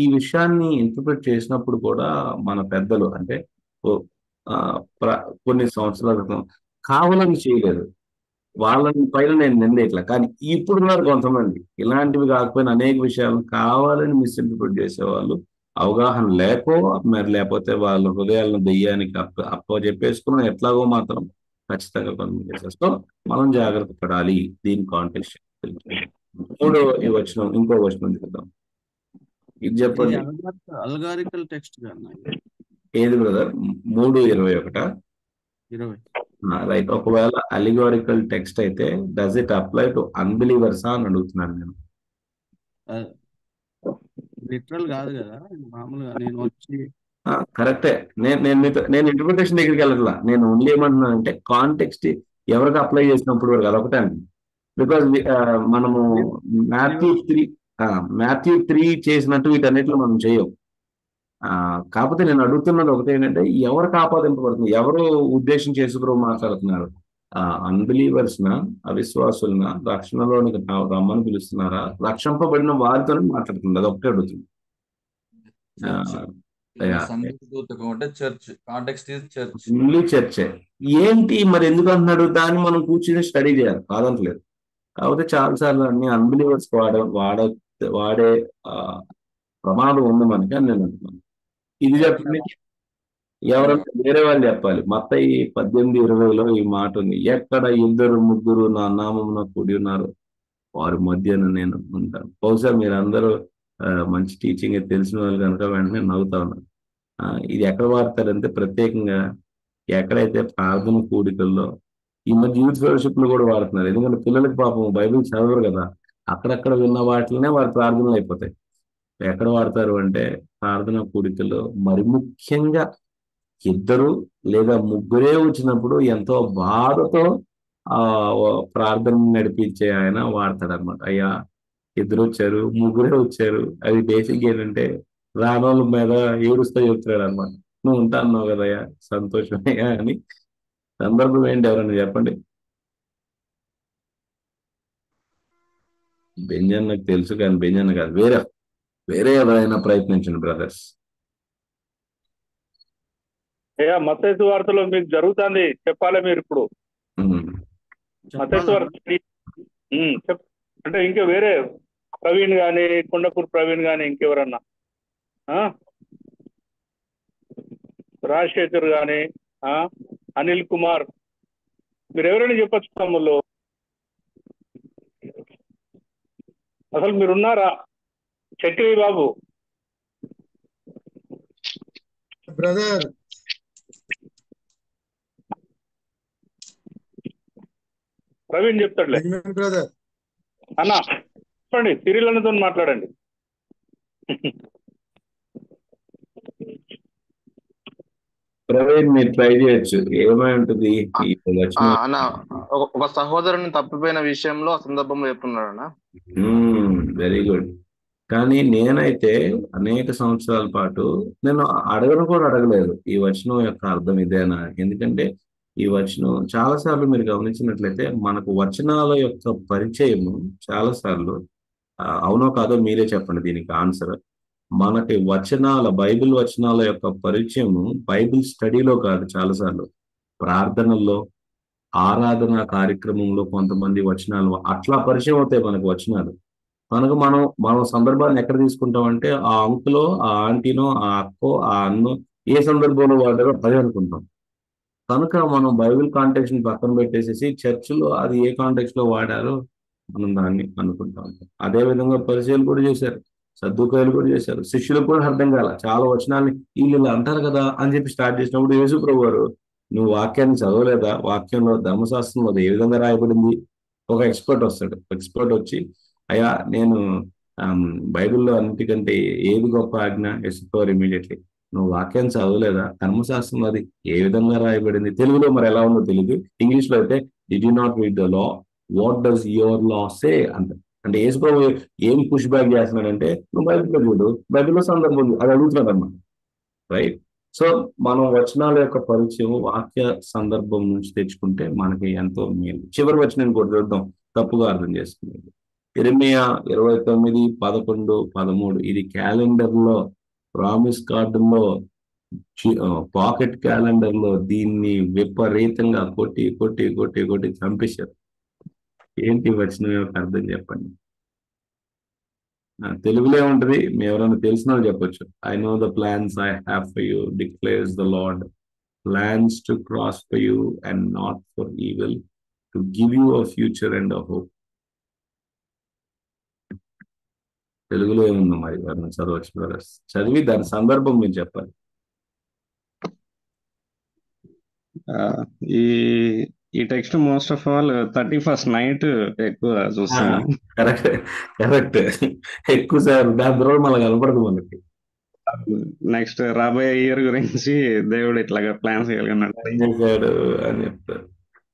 ఈ విషయాన్ని ఇంటర్ప్రిట్ చేసినప్పుడు కూడా మన పెద్దలు అంటే ఓ- ఆ, కొన్ని సంవత్సరాల క్రితం కావాలని చేయలేదు, వాళ్ళని పైన నేను నిందేయట్లా. కానీ ఇప్పుడు ఉన్నారు కొంతమంది ఇలాంటివి కాకపోయినా అనేక విషయాలను కావాలని మిస్ఇంటర్ప్రిట్ చేసేవాళ్ళు, అవగాహన లేకో మరి లేకపోతే వాళ్ళ హృదయాలను దెయ్యానికి అప్ప చెప్పేసుకున్న ఎట్లాగో మాత్రం ఖచ్చితంగా కొంతమంది చేస్తారు. సో మనం జాగ్రత్త పడాలి దీని కాంటెక్స్ట్. మూడో ఈ వచనం, ఇంకో వచనం చూద్దాం. ఇది ఇది చెప్పండి. అల్గారికల్ టెక్స్ట్ కన్నా ఏది బ్రదర్? 3:21. 20. రైట్. ఒకవేళ అలిగోరికల్ టెక్స్ట్ అయితే డస్ ఇట్ అప్లై టు అన్బిలీవర్సా అని అడుగుతున్నాను నేను. లిటరల్ కాదు కదా, మామూలుగా నేను వచ్చి కరెక్టే. నేను ఇంటర్ప్రిటేషన్ దగ్గరికి వెళ్ళట్లా. నేను ఓన్లీ ఏమంటున్నానంటే కాంటెక్స్ట్ ఎవరికి అప్లై చేసినప్పుడు వరకు అదొకటే అండి. బికాజ్ మనము మాథ్యూ 3 చేసినట్టు వీటన్నిటిలో మనం చేయం. కాకపోతే నేను అడుగుతున్నది ఒకటి ఏంటంటే ఎవరికి ఆపాదింపబడుతుంది, ఎవరు ఉద్దేశం చేసుకుని మాట్లాడుతున్నారు? అన్బిలీవర్స్ నా, అవిశ్వాసులనా, రక్షణలోనికి రమ్మని పిలుస్తున్నారా, రక్షింపబడిన వారితోనే మాట్లాడుతుంది? అది ఒకటే అడుగుతుంది. Church context is church, only చర్చే. ఏంటి మరి ఎందుకు అంటున్నాడు? దాన్ని మనం కూర్చుని స్టడీ చేయాలి, కాదంటలేదు. కాకపోతే చాలాసార్లు అన్ని అన్బిలీవర్స్ వాడే ప్రమాదం ఉంది మనకి అని నేను అంటున్నాను. ఇది చెప్పండి, ఎవరైనా వేరే వాళ్ళు చెప్పాలి. మత్తయి 18:20లో ఈ మాట ఉంది, ఎక్కడ 2-3 నా నామమున కూడి ఉన్నారు వారి మధ్యన నేను ఉంటాను. బహుశా మీరందరూ మంచి టీచింగ్ తెలిసిన వాళ్ళు కనుక వెంటనే నవ్వుతా ఉన్నారు. ఇది ఎక్కడ వాడతారంటే ప్రత్యేకంగా ఎక్కడైతే ప్రార్థన కూడికల్లో, ఈ మధ్య యూత్ ఫెలోషిప్ లో కూడా వాడుతున్నారు. ఎందుకంటే పిల్లలకి పాపం బైబిల్ చదవరు కదా, అక్కడక్కడ విన్న వాటిలోనే వారి ప్రార్థనలు అయిపోతాయి. ఎక్కడ వాడతారు అంటే ప్రార్థన కూడికల్లో, మరి ముఖ్యంగా 2 లేదా 3 వచ్చినప్పుడు ఎంతో బాధతో ఆ ప్రార్థన నడిపించే ఆయన వాడతాడనమాట. అయ్యా 2 వచ్చారు, 3 వచ్చారు. అది బేసిక్ ఏంటంటే రానోళ్ళ మీద ఏడుస్తూ చెప్తున్నాడు అనమాట. నువ్వు ఉంటా అన్నావు కదయ్యా, సంతోషమయ్యా అని. సందర్భం ఏంటి ఎవరన్నా చెప్పండి? బెంజన్నకు తెలుసు కానీ బెంజన్న కాదు, వేరే ఎవరైనా ప్రయత్నించండి బ్రదర్స్. అయ్యా మత్తయి వార్తలో మీకు జరుగుతుంది చెప్పాలి మీరు ఇప్పుడు. మత్తయి వార్త అంటే ఇంకా వేరే ప్రవీణ్ గాని, కొండపూర్ ప్రవీణ్ గాని, ఇంకెవరన్నా రాజశేఖర్ గాని, అనిల్ కుమార్, మీరు ఎవరైనా చెప్పచ్చు తమ్ముళ్ళు. అసలు మీరున్నారా? చక్రి బాబు బ్రదర్, ప్రవీణ్ చెప్తాడులే. బ్రదర్ అన్నా చెప్పండి, సిరిల్ అన్నతో మాట్లాడండి. ప్రవీణ్ మీరు ట్రై చేయొచ్చు, ఏమై ఉంటుంది ఈ అన్న. ఒక సహోదరుని తప్పిపోయిన విషయంలో ఆ సందర్భంలో చెప్తున్నాడు అన్న. Very good. కానీ నేనైతే అనేక సంవత్సరాల పాటు నేను అడగను కూడా అడగలేదు ఈ వచనం యొక్క అర్థం ఇదేనా. ఎందుకంటే ఈ వచనం చాలాసార్లు మీరు గమనించినట్లయితే మనకు వచనాల యొక్క పరిచయము చాలాసార్లు అవునో కాదో మీరే చెప్పండి దీనికి ఆన్సర్. మనకి బైబిల్ వచనాల యొక్క పరిచయము బైబిల్ స్టడీలో కాదు, చాలాసార్లు ప్రార్థనల్లో, ఆరాధన కార్యక్రమంలో కొంతమంది వచనాలు అట్లా పరిచయం అవుతాయి మనకు వచనాలు. కనుక మనం సందర్భాన్ని ఎక్కడ తీసుకుంటామంటే ఆ అంకులో, ఆ ఆంటీనో, ఆ అక్కో, ఆ అన్నో ఏ సందర్భంలో వాడారో అదే అనుకుంటాం. కనుక మనం బైబిల్ కాంటెక్స్ట్ ని పక్కన పెట్టేసేసి చర్చిలో అది ఏ కాంటెక్స్ట్ లో వాడారో మనం దాన్ని అనుకుంటాం. అదే విధంగా పరిచయాలు కూడా చేశారు, సర్దుకాయలు కూడా చేశారు. శిష్యులకు కూడా అర్థం కాల చాలా వచనాల్ని వీళ్ళు ఇలా అంటారు కదా అని చెప్పి స్టార్ట్ చేసినప్పుడు యేసు ప్రభు వారు, నువ్వు వాక్యాన్ని చదవలేదా? వాక్యంలో ధర్మశాస్త్రంలో అది ఏ విధంగా రాయబడింది? ఒక ఎక్స్పర్ట్ వస్తాడు. ఎక్స్పర్ట్ వచ్చి అయ్యా నేను ఆమ్, బైబిల్లో అన్నిటికంటే ఏది గొప్ప ఆజ్ఞ? యేసు ఇమీడియట్లీ, నువ్వు వాక్యాన్ని చదవలేదా? ధర్మశాస్త్రం అది ఏ విధంగా రాయబడింది? తెలుగులో మరి ఎలా ఉందో తెలియదు, ఇంగ్లీష్ లో అయితే did you not read the law, what does your law say అంట. అంటే యేసు ప్రభు ఏం పుష్ బ్యాక్ చేస్తున్నాడంటే, నువ్వు బైబిల్లో చూడు, బైబిల్లో సందర్భం ఉంది, అది అడుగుతున్నాడు అన్నమాట. రైట్. సో మనం వచనాల యొక్క పరిచయం వాక్య సందర్భం నుంచి తెచ్చుకుంటే మనకి ఎంతో మేలు. చివరి వచనం కూడా చూద్దాం, తప్పుగా అర్థం చేసుకునేది. ఇర్మియా 29, 11, 13 ఇది క్యాలెండర్ లో, ప్రామిస్ కార్డుల్లో, పాకెట్ క్యాలెండర్ లో దీన్ని విపరీతంగా కొట్టి కొట్టి కొట్టి కొట్టి చంపేశారు. ఏంటి వచనం యొక్క అర్థం చెప్పండి. తెలుగులో ఉంటది, మీ ఎవరైనా తెలిసిన వాళ్ళు చెప్పొచ్చు. I know the plans I have for you declares the lord, plans to prosper you and not for evil, to give you a future and a hope. తెలుగులో ఏముందో మరి ఎవరైనా చదవచ్చు బ్రదర్స్, చదివి దాని సందర్భం మీరు చెప్పాలి. ఆ, ఈ ఈ text most of all 31st night ఎక్కువ చూస్తాను. కరెక్ట్ కరెక్ట్, ఎక్కువ సార్ దాని తర్వాత మళ్ళీ కనపడదు మనకి. నెక్స్ట్ రాబోయే ఇయర్ గురించి దేవుడు ఇట్లాగా ప్లాన్స్ చేయగలిగినాడు. ఏం చేశాడు అని చెప్తారు.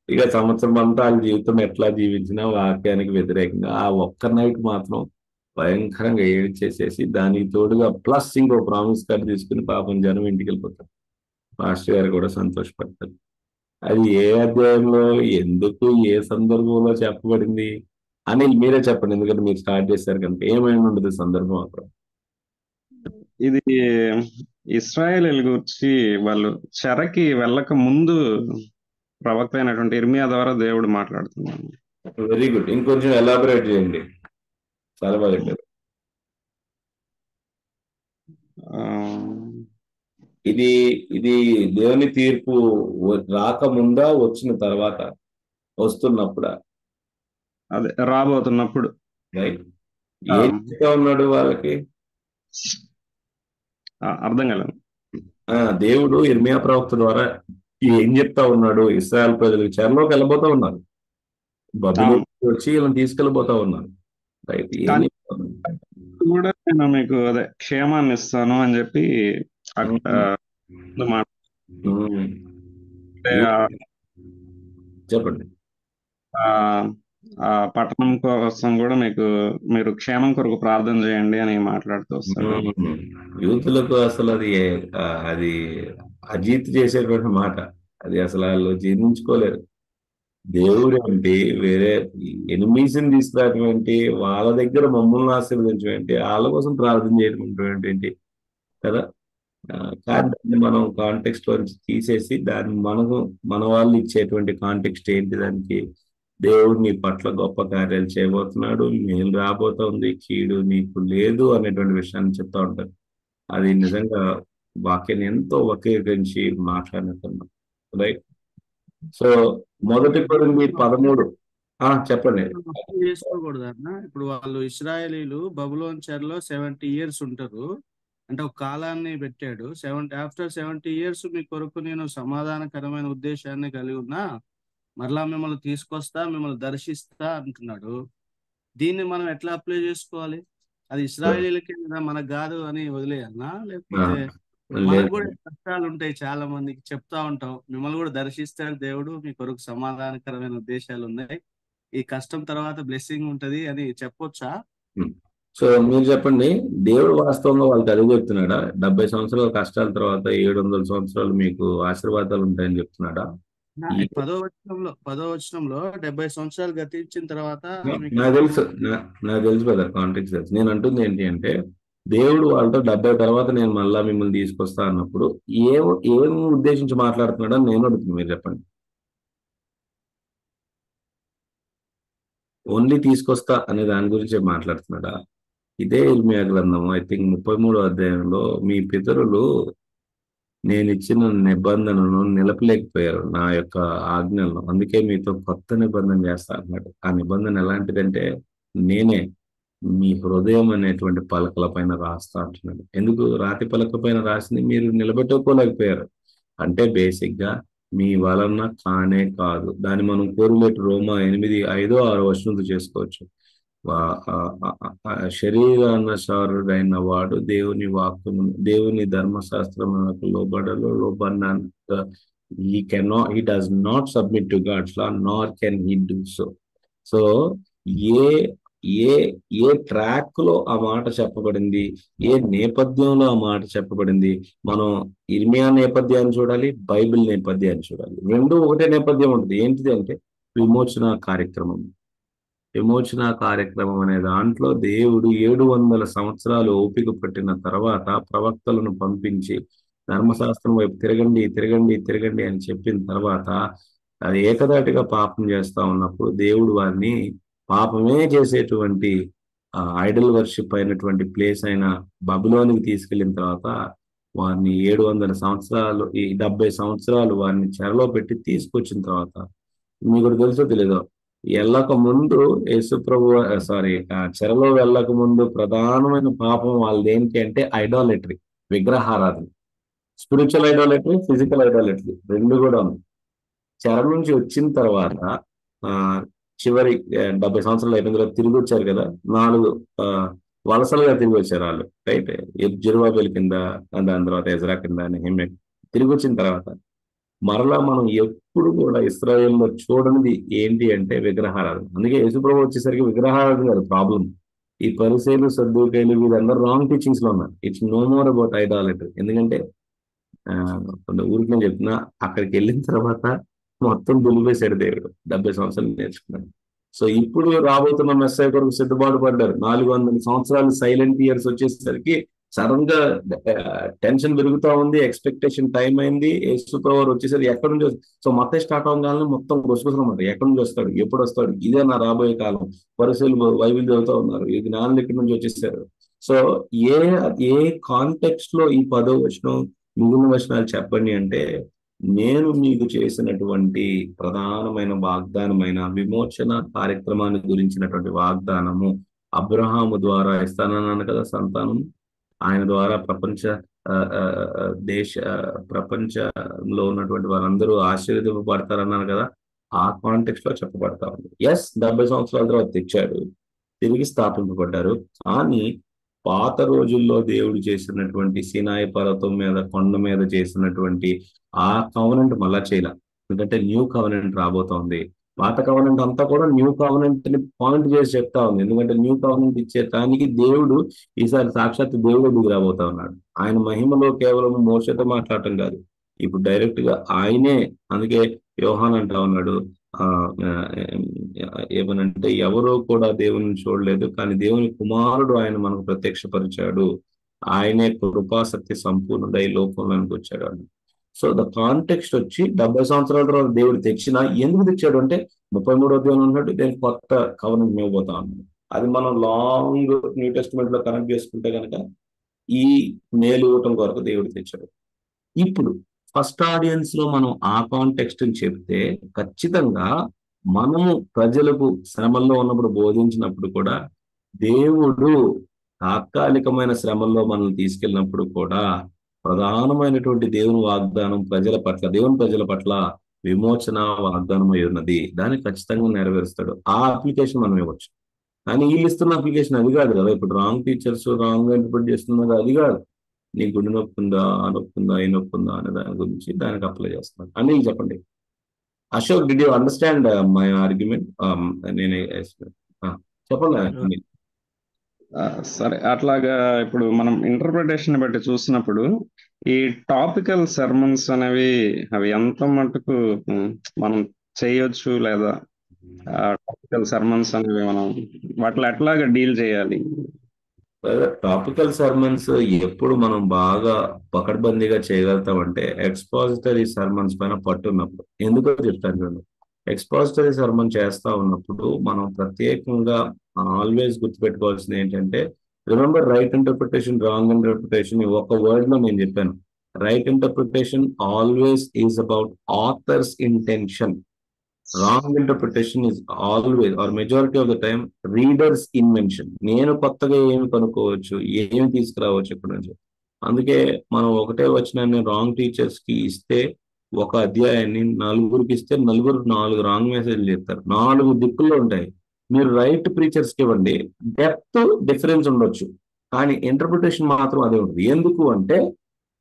ఇక సంవత్సరం అంతా వాళ్ళ జీవితం ఎట్లా జీవించినా వాక్యానికి వ్యతిరేకంగా ఆ ఒక్క నైట్ మాత్రం భయంకరంగా ఏడ్చేసేసి దానికి తోడుగా ప్లస్ ఇంకో ప్రామిస్ కార్డు తీసుకుని పాపం జనం ఇంటికి వెళ్ళిపోతారు. మాస్టర్ గారు కూడా సంతోషపడతారు. అది ఏ అధ్యాయంలో, ఎందుకు, ఏ సందర్భంలో చెప్పబడింది అని మీరే చెప్పండి, ఎందుకంటే మీరు స్టార్ట్ చేశారు కనుక. ఏమైనా ఉండదు సందర్భం అక్కడ. ఇది ఇస్రాయేల్ గురించి వాళ్ళు చెరకి వెళ్ళక ముందు ప్రవక్త అయినటువంటి ఇర్మియా ద్వారా దేవుడు మాట్లాడుతున్నాడు. వెరీ గుడ్, ఇంకొంచెం ఎలాబరేట్ చేయండి, చాలా బాగా చెప్పారు. ఆ, ఇది ఇది దేవుని తీర్పు రాకముందా, వచ్చిన తర్వాత, వస్తున్నప్పుడా? అదే రాబోతున్నప్పుడు. రైట్. ఏం చెప్తా ఉన్నాడు వాళ్ళకి? అర్థం కాలేదు. దేవుడు ఇర్మియా ప్రవక్త ద్వారా ఏం చెప్తా ఉన్నాడు? ఇశ్రాయేల్ ప్రజలకు చెరలోకి వెళ్ళబోతా ఉన్నారు, బబులోను వచ్చి వీళ్ళని తీసుకెళ్ళిపోతా ఉన్నారు. రైట్. ఏం కానీ చెప్తా ఉన్నాడు? కూడా నేను మీకు అదే క్షేమాన్ని ఇస్తాను అని చెప్పి ముందు మాట. చెప్పండి. ఆ పట్టణం కోసం కూడా మీరు క్షేమం కొరకు ప్రార్థన చేయండి అని మాట్లాడుతూ వస్తాడు. యూతులకు అసలు అది అజీత్ చేసేటువంటి మాట. అది అసలు వాళ్ళు జీర్ణించుకోలేరు. దేవుడు ఏంటి, వేరే ఎనిమీస్ ని తీసుకురావటం, వాళ్ళ దగ్గర మమ్మల్ని ఆశీర్వదించడం, వాళ్ళ కోసం ప్రార్థన చేయడం ఏంటి కదా. కానీ దాన్ని మనం కాంటెక్స్ట్ నుంచి తీసేసి దాన్ని మన వాళ్ళు ఇచ్చేటువంటి కాంటెక్స్ట్ ఏంటి, దానికి దేవుడు నీ పట్ల గొప్ప కార్యాలు చేయబోతున్నాడు, మేలు రాబోతోంది, కీడు నీకు లేదు అనేటువంటి విషయాన్ని చెప్తా ఉంటారు. అది నిజంగా వాక్యాన్ని ఎంతో వక్రీకరించి మాట్లాడినట్టున్నాం. రైట్. సో మొదటి కొరింథీ 13. చెప్పండి. చేసుకోకూడదు అన్న. ఇప్పుడు వాళ్ళు ఇశ్రాయేలీలు బబులోన్ చెరలో 70 years ఉంటారు. అంటే ఒక కాలాన్ని పెట్టాడు. ఆఫ్టర్ 70 years మీ కొరకు నేను సమాధానకరమైన ఉద్దేశాన్ని కలిగి ఉన్నా, మరలా మిమ్మల్ని తీసుకొస్తా, మిమ్మల్ని దర్శిస్తా అంటున్నాడు. దీన్ని మనం ఎట్లా అప్లై చేసుకోవాలి? అది ఇశ్రాయేలీలకే కదా, మనకు కాదు అని వదిలేయన్నా? లేకపోతే మనకు కూడా కష్టాలు ఉంటాయి, చాలా మందికి చెప్తా ఉంటాం, మిమ్మల్ని కూడా దర్శిస్తాడు దేవుడు, మీ కొరకు సమాధానకరమైన ఉద్దేశాలు ఉన్నాయి, ఈ కష్టం తర్వాత బ్లెస్సింగ్ ఉంటది అని చెప్పొచ్చా? సో మీరు చెప్పండి, దేవుడు వాస్తవంగా వాళ్ళకి అడుగు చెప్తున్నాడా? 70 సంవత్సరాల కష్టాల తర్వాత 700 సంవత్సరాలు మీకు ఆశీర్వాదాలు ఉంటాయని చెప్తున్నాడా? 10వ వచనంలో 70 సంవత్సరాలు గతించిన తర్వాత నాకు తెలుసు బ్రదర్, కాంటెక్స్ట్ తెలుసు. నేను అంటుంది ఏంటి అంటే, దేవుడు వాళ్ళతో 70 తర్వాత నేను మళ్ళా మిమ్మల్ని తీసుకొస్తా అన్నప్పుడు ఏం ఉద్దేశించి మాట్లాడుతున్నాడని నేను అడుగుతున్నాను, మీరు చెప్పండి. ఓన్లీ తీసుకొస్తా అనే దాని గురించి మాట్లాడుతున్నాడా? ఇదే ఇర్మియా గ్రంథము ఐ థింక్ 33వ అధ్యాయంలో మీ పితరులు నేను ఇచ్చిన నిబంధనను నిలపలేకపోయారు, నా యొక్క ఆజ్ఞలను, అందుకే మీతో కొత్త నిబంధన చేస్తా అన్నాడు. ఆ నిబంధన ఎలాంటిదంటే నేనే మీ హృదయం అనేటువంటి పలకల పైన రాస్తా అంటున్నాడు. ఎందుకు రాతి పలక పైన రాసింది మీరు నిలబెట్టుకోలేకపోయారు అంటే బేసిక్ గా మీ వలన కానే కాదు. దాన్ని మనం కోరిలేట్ రోమా 8:5-6 చేసుకోవచ్చు. శరీరానుసారుడైన వాడు దేవుని వాక్కును దేవుని ధర్మశాస్త్రమునకు లోబడినంత he does not submit to God's law nor can he do so. So A A A track లో ఆ మాట చెప్పబడింది, ఏ నేపథ్యంలో ఆ మాట చెప్పబడింది, మనం ఇర్మియా నేపథ్యాన్ని చూడాలి, బైబిల్ నేపథ్యాన్ని చూడాలి. రెండు ఒకటే నేపథ్యం ఉంటుంది. ఏంటిది అంటే విమోచన కార్యక్రమం. విమోచన కార్యక్రమం అనే దాంట్లో దేవుడు 700 సంవత్సరాలు ఓపిక పట్టిన తర్వాత ప్రవక్తలను పంపించి ధర్మశాస్త్రం వైపు తిరగండి తిరగండి తిరగండి అని చెప్పిన తర్వాత అది ఏకదాటిగా పాపం చేస్తా ఉన్నప్పుడు దేవుడు వారిని పాపమే చేసేటువంటి ఐడల్ వర్షిప్ అయినటువంటి ప్లేస్ అయిన బబులోనికి తీసుకెళ్లిన తర్వాత వారిని 700 సంవత్సరాలు, ఈ 70 సంవత్సరాలు వారిని చెరలో పెట్టి తీసుకొచ్చిన తర్వాత మీకు తెలుసో తెలీదో వెళ్ళక ముందు యేసుప్రభు చెరలో వెళ్ళక ముందు ప్రధానమైన పాపం వాళ్ళది ఏంటి అంటే ఐడాలెటరీ, విగ్రహారాధన. స్పిరిచువల్ ఐడాలెటరీ, ఫిజికల్ ఐడాలెటరీ రెండు కూడా ఉంది. చెర నుంచి వచ్చిన తర్వాత చివరి 70 సంవత్సరాలు అయిపోయిన తర్వాత తిరిగి వచ్చారు కదా, 4 వలసలుగా తిరిగి వచ్చారు వాళ్ళు, రైట్? జెరుబాబెల్ కింద, దాని తర్వాత ఎజ్రా కింద, నెహెమ్యా తిరిగి వచ్చిన తర్వాత మరలా మనం ఎప్పుడు కూడా ఇశ్రాయేల్లో చూడనిది ఏంటి అంటే విగ్రహారాధన. అందుకే యేసుప్రభు వచ్చేసరికి విగ్రహారాధన కాదు ప్రాబ్లం. ఈ పరిసయ్యులు, సద్దూకయ్యులు వీళ్ళందరూ రాంగ్ టీచింగ్స్ లో ఉన్నారు. It's no more about idolatry. ఎందుకంటే ఊరికి నేను చెప్తున్నా, అక్కడికి వెళ్ళిన తర్వాత మొత్తం దులిపేశాడు దేవుడు. 70 సంవత్సరాలు నేర్చుకున్నాడు. సో ఇప్పుడు రాబోతున్న మెస్సయ్య కొరకు సిద్ధపాటు పడ్డారు. 400 సంవత్సరాలు సైలెంట్ ఇయర్స్ వచ్చేసరికి సడన్ గా టెన్షన్ పెరుగుతా ఉంది, ఎక్స్పెక్టేషన్ టైం అయింది. యేసుప్రభు వచ్చేసరికి ఎక్కడి నుంచి సో మత్తయి స్టార్ట్ అవ్వగానే మొత్తం గుసగుసలమాట. ఎక్కడి నుంచి వస్తాడు, ఎప్పుడు వస్తాడు, ఇదే నా రాబోయే కాలం. పరిశీలు బైబిల్ చదువుతా ఉన్నారు, ఈ జ్ఞానులు ఇక్కడి నుంచి వచ్చేసారు. సో ఏ ఏ కాంటెక్స్ట్ లో ఈ 10వ వచనం మిగిలిన వచనాలు చెప్పండి అంటే నేను మీకు చేసినటువంటి ప్రధానమైన వాగ్దానమైన విమోచన కార్యక్రమాన్ని గురించినటువంటి వాగ్దానము అబ్రహాము ద్వారా ఇస్తానన్నాను కదా సంతానం. ఆయన ద్వారా ప్రపంచంలో ఉన్నటువంటి వారందరూ ఆశీర్వదింపబడతారన్నాను కదా, ఆ కాంటెక్స్ట్ లో చెప్పబడతా ఉంది. 70 సంవత్సరాల తర్వాత తెచ్చాడు, తిరిగి స్థాపింపబడ్డారు. కానీ పాత రోజుల్లో దేవుడు చేసినటువంటి సీనాయి పర్వతం మీద, కొండ మీద చేసినటువంటి ఆ కవనెంట్ మళ్ళా చేయాల. ఎందుకంటే న్యూ కవనెంట్ రాబోతోంది. పాత కవనెంట్ అంతా కూడా న్యూ కవనెంట్ ని పాయింట్ చేసి చెప్తా ఉంది. ఎందుకంటే న్యూ కవనెంట్ ఇచ్చే దానికి దేవుడు ఈసారి సాక్షాత్ దేవుడు దిగి రాబోతా ఉన్నాడు. ఆయన మహిమలో కేవలం మోషతో మాట్లాడటం కాదు, ఇప్పుడు డైరెక్ట్ గా ఆయనే. అందుకే యోహాన్ అంటా ఉన్నాడు, ఏమనంటే ఎవరో కూడా దేవుని చూడలేదు, కానీ దేవుని కుమారుడు ఆయన మనకు ప్రత్యక్షపరిచాడు, ఆయనే కృపా సత్య సంపూర్ణుడై లోకంలోనికి వచ్చాడు అని. సో ద కాంటెక్స్ట్ వచ్చి 70 సంవత్సరాల తర్వాత దేవుడు తెచ్చినా ఎందుకు తెచ్చాడు అంటే 33వ అధ్యాయం ఉన్నట్టు నేను కొత్త కవనెంట్ ఇవ్వబోతా ఉన్నాను. అది మనం లాంగ్ న్యూ టెస్టిమెంట్ లో కనెక్ట్ చేసుకుంటే కనుక ఈ మేలు ఇవ్వటం కొరకు దేవుడు తెచ్చాడు. ఇప్పుడు ఫస్ట్ ఆడియన్స్ లో మనం ఆ కాంటెక్స్ట్ చెప్తే ఖచ్చితంగా మనము ప్రజలకు శ్రమల్లో ఉన్నప్పుడు బోధించినప్పుడు కూడా దేవుడు తాత్కాలికమైన శ్రమల్లో మనల్ని తీసుకెళ్ళినప్పుడు కూడా ప్రధానమైనటువంటి దేవుని వాగ్దానం ప్రజల పట్ల, దేవుని ప్రజల పట్ల విమోచన వాగ్దానం అయి ఉన్నది. దాన్ని ఖచ్చితంగా నెరవేరుస్తాడు. ఆ అప్లికేషన్ మనం ఇవ్వచ్చు. కానీ వీళ్ళు ఇస్తున్న అప్లికేషన్ అది కాదు కదా. ఇప్పుడు రాంగ్ టీచర్స్ రాంగ్ ఇంటర్ప్రిట్ చేస్తున్నది అది కాదు. నీ గుండె నొప్పి ఉందా, ఆ నొప్పి ఉందా, ఈ నొప్పి ఉందా అనే దాని గురించి దానికి అప్లై చేస్తున్నాను. అని చెప్పండి. Ashok, did you understand my argument? నేను చెప్పండి. సరే, అట్లాగా ఇప్పుడు మనం ఇంటర్ప్రిటేషన్ బట్టి చూసినప్పుడు ఈ టాపికల్ సర్మన్స్ అనేవి అవి ఎంత మటుకు మనం చేయొచ్చు, లేదా టాపికల్ సర్మన్స్ అనేవి మనం వాటిలో ఎట్లాగా డీల్ చేయాలి? టాపికల్ సర్మన్స్ ఎప్పుడు మనం బాగా పకడ్బందీగా చేయగలుగుతామంటే ఎక్స్పాజిటరీ సర్మన్స్ పైన పట్టున్నప్పుడు. ఎందుకో చెప్తాను చూడండి. ఎక్స్పాజిటరీ సర్మన్ చేస్తా ఉన్నప్పుడు మనం ప్రత్యేకంగా ఆల్వేస్ గుర్తుపెట్టుకోవాల్సింది ఏంటంటే, remember right interpretation, wrong interpretation ఒక వర్డ్ లో నేను చెప్పాను. Right interpretation always is about author's intention. Wrong interpretation is always or majority of the time reader's invention. నేను కొత్తగా ఏమి కనుక్కోవచ్చు, ఏమి తీసుకురావచ్చు ఇక్కడ నుంచి. అందుకే మనం ఒకటే వచనాన్ని రాంగ్ టీచర్స్ కి ఇస్తే, ఒక అధ్యాయాన్ని నలుగురికి ఇస్తే నలుగురు 4 రాంగ్ మెసేజ్లు చెప్తారు. 4 దిక్కుల్లో ఉంటాయి. మీరు రైట్ ప్రీచర్స్ కి ఇవ్వండి, డెప్త్ డిఫరెన్స్ ఉండొచ్చు, కానీ ఇంటర్ప్రిటేషన్ మాత్రం అదే ఉంటుంది. ఎందుకు అంటే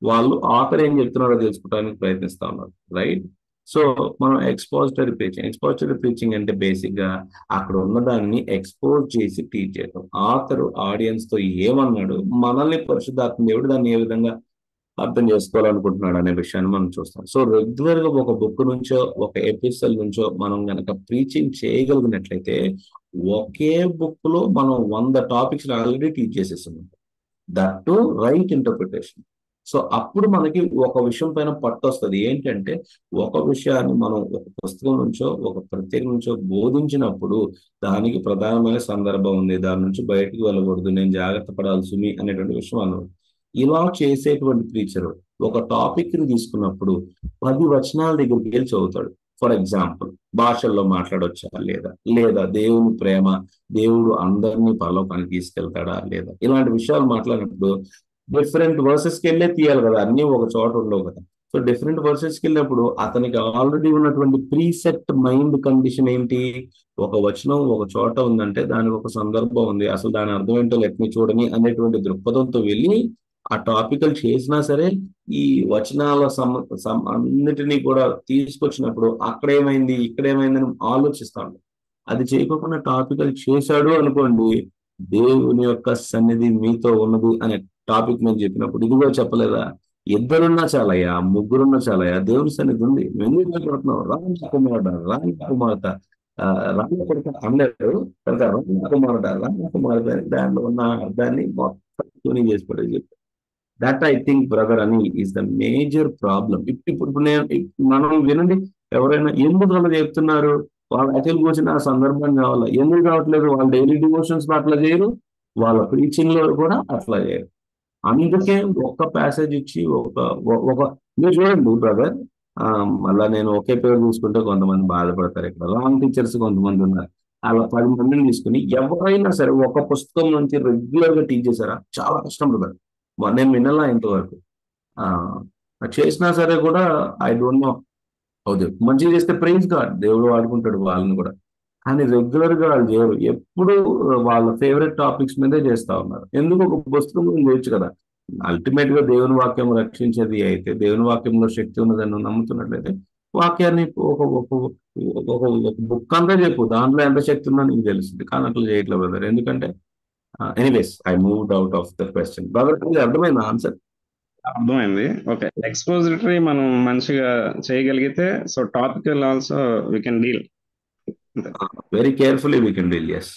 వాళ్ళు ఆథర్ ఏం చెప్తున్నారో తెలుసుకోవడానికి ప్రయత్నిస్తా ఉన్నారు, రైట్? సో మనం ఎక్స్పోజిటరీ ప్రీచింగ్ అంటే బేసిక్ గా అక్కడ ఉన్నదాన్ని ఎక్స్పోజ్ చేసి టీచ్ చేయడం. ఆథర్ ఆడియన్స్ తో ఏమన్నాడు, మనల్ని పరిశుద్ధాత్మ దేవుడు దాన్ని ఏ విధంగా అర్థం చేసుకోవాలనుకుంటున్నాడు అనే విషయాన్ని మనం చూస్తాం. సో రెగ్యులర్ గా ఒక బుక్ నుంచో ఒక ఎపిసోడ్ నుంచో మనం గనక ప్రీచింగ్ చేయగలిగినట్లయితే, ఒకే బుక్ లో మనం 100 టాపిక్స్ ఆల్రెడీ టీచ్ చేసేస్తున్నాం, that to right interpretation. So అప్పుడు మనకి ఒక విషయం పైన పట్టు వస్తుంది. ఏంటంటే ఒక విషయాన్ని మనం ఒక పుస్తకం నుంచో ఒక ప్రత్యేక నుంచో బోధించినప్పుడు దానికి ప్రధానమైన సందర్భం ఉంది, దాని నుంచి బయటకు వెళ్ళకూడదు, నేను జాగ్రత్త పడాల్సి అనేటువంటి విషయం అన్నమాట. ఇలా చేసేటువంటి టీచర్ ఒక టాపిక్ ని తీసుకున్నప్పుడు 10 వచనాల దగ్గరికి వెళ్ళి చదువుతాడు. ఫర్ ఎగ్జాంపుల్, భాషల్లో మాట్లాడొచ్చా లేదా, లేదా దేవుని ప్రేమ, దేవుడు అందరినీ పరలోకానికి తీసుకెళ్తాడా లేదా, ఇలాంటి విషయాలు మాట్లాడినప్పుడు డిఫరెంట్ వర్సెస్కి వెళ్ళే తీయాలి కదా, అన్ని ఒక చోట ఉండవు కదా. సో డిఫరెంట్ వర్సెస్కి వెళ్ళినప్పుడు అతనికి ఆల్రెడీ ఉన్నటువంటి ప్రీసెట్ మైండ్ కండిషన్ ఏంటి, ఒక వచనం ఒక చోట ఉందంటే దానికి ఒక సందర్భం ఉంది, అసలు దాని అర్థం ఏంటో లెట్ని చూడని అనేటువంటి దృక్పథంతో వెళ్ళి ఆ టాపికల్ చేసినా సరే ఈ వచనాల అన్నిటినీ కూడా తీసుకొచ్చినప్పుడు అక్కడ ఏమైంది ఇక్కడ ఏమైందని ఆలోచిస్తాడు. అది చేయకుండా టాపికల్ చేశాడు అనుకోండి, దేవుని యొక్క సన్నిధి మీతో ఉన్నది అనే టాపిక్ మేము చెప్పినప్పుడు ఇదిగో చెప్పలేదా, ఇద్దరున్నా చాలయ్యా, ముగ్గురున్నా చాలయ్యా, దేవుని సన్నిధి ఉంది, ఎందుకు భయపడుతున్నావు, రామ కుమారుడ, రామ కుమార్తె, రామ కొడుకు అన్నాడు కనుక రామ కుమారుడ, రామ కుమార్తె దాంట్లో ఉన్న అర్థాన్ని మొత్తం చేసి పడేది. దట్ ఐ థింక్ బ్రదర్ అని ఈస్ ద మేజర్ ప్రాబ్లం. ఇప్పుడు మనం వినండి, ఎవరైనా ఎందుకు అలా చెప్తున్నారు, వాళ్ళ అఖిల్ కూర్చుని ఆ సందర్భం కావాలా, ఎందుకు కావట్లేదు, వాళ్ళ డైలీ డివోషన్స్ లో అట్లా చేయరు, వాళ్ళ ప్రీచింగ్ లో కూడా అట్లా చేయరు. అందుకే ఒక్క ప్యాసేజ్ ఇచ్చి ఒక మీరు చూడండి బ్రదర్, మళ్ళా నేను ఒకే పేరు తీసుకుంటే కొంతమంది బాధపడతారు. ఇక్కడ రాంగ్ టీచర్స్ కొంతమంది ఉన్నారు, అలా 10 మందిని తీసుకుని ఎవరైనా సరే ఒక పుస్తకం నుంచి రెగ్యులర్ గా టీచ్ చేశారా, చాలా కష్టం బ్రదర్. నేను వినలా ఇంతవరకు. చేసినా సరే కూడా ఐ డోంట్ నో. అవుతుంది మంచిగా చేస్తే ప్రైజ్ గాడ్, దేవుడు వాడుకుంటాడు వాళ్ళని కూడా, కానీ రెగ్యులర్ గా వాళ్ళు చేయరు. ఎప్పుడు వాళ్ళ ఫేవరెట్ టాపిక్స్ మీదే చేస్తా ఉన్నారు. ఎందుకు ఒక పుస్తకం చేయొచ్చు కదా. అల్టిమేట్ గా దేవుని వాక్యం రక్షించేది అయితే, దేవుని వాక్యంలో శక్తి ఉన్నదని నమ్ముతున్నట్లయితే వాక్యాన్ని ఒక బుక్ అంతా చెప్పు, దాంట్లో ఎంత శక్తి ఉందో నీకు తెలుస్తుంది. కానీ అట్లా చేయట్లేదు బ్రదర్. ఎందుకంటే anyways I moved out of the question. Brother అర్థమైంది ఆన్సర్? అర్థమైంది. ఓకే, ఎక్స్పోజిటరీ మనం మంచిగా చేయగలిగితే so topical also we can deal very carefully we can deal. Yes.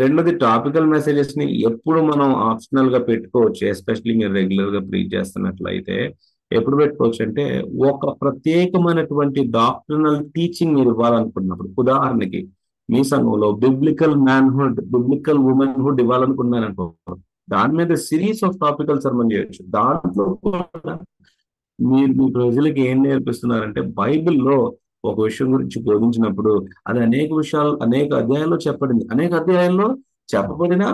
రెండోది టాపికల్ మెసేజెస్ ని ఎప్పుడు మనం ఆప్షనల్ గా పెట్టుకోవచ్చు, ఎస్పెషల్లీ మీరు రెగ్యులర్ గా ప్రీచ్ చేస్తున్నట్లయితే ఎప్పుడు పెట్టుకోవచ్చు అంటే, ఒక ప్రత్యేకమైనటువంటి డాక్టర్నల్ టీచింగ్ మీరు ఇవ్వాలనుకున్నప్పుడు, ఉదాహరణకి మీ సంఘంలో బిబ్లికల్ మ్యాన్హుడ్, బిబ్లికల్ ఉమెన్హుడ్ ఇవ్వాలనుకున్నారనుకో, దాని మీద సిరీస్ ఆఫ్ టాపికల్ సర్మన్ చేయొచ్చు. దాంట్లో కూడా మీరు మీ ప్రజలకు ఏం నేర్పిస్తున్నారంటే, బైబిల్లో ఒక విషయం గురించి బోధించినప్పుడు అది అనేక విషయాలు అనేక అధ్యాయాల్లో చెప్పబడింది, అనేక అధ్యాయాల్లో చెప్పబడిన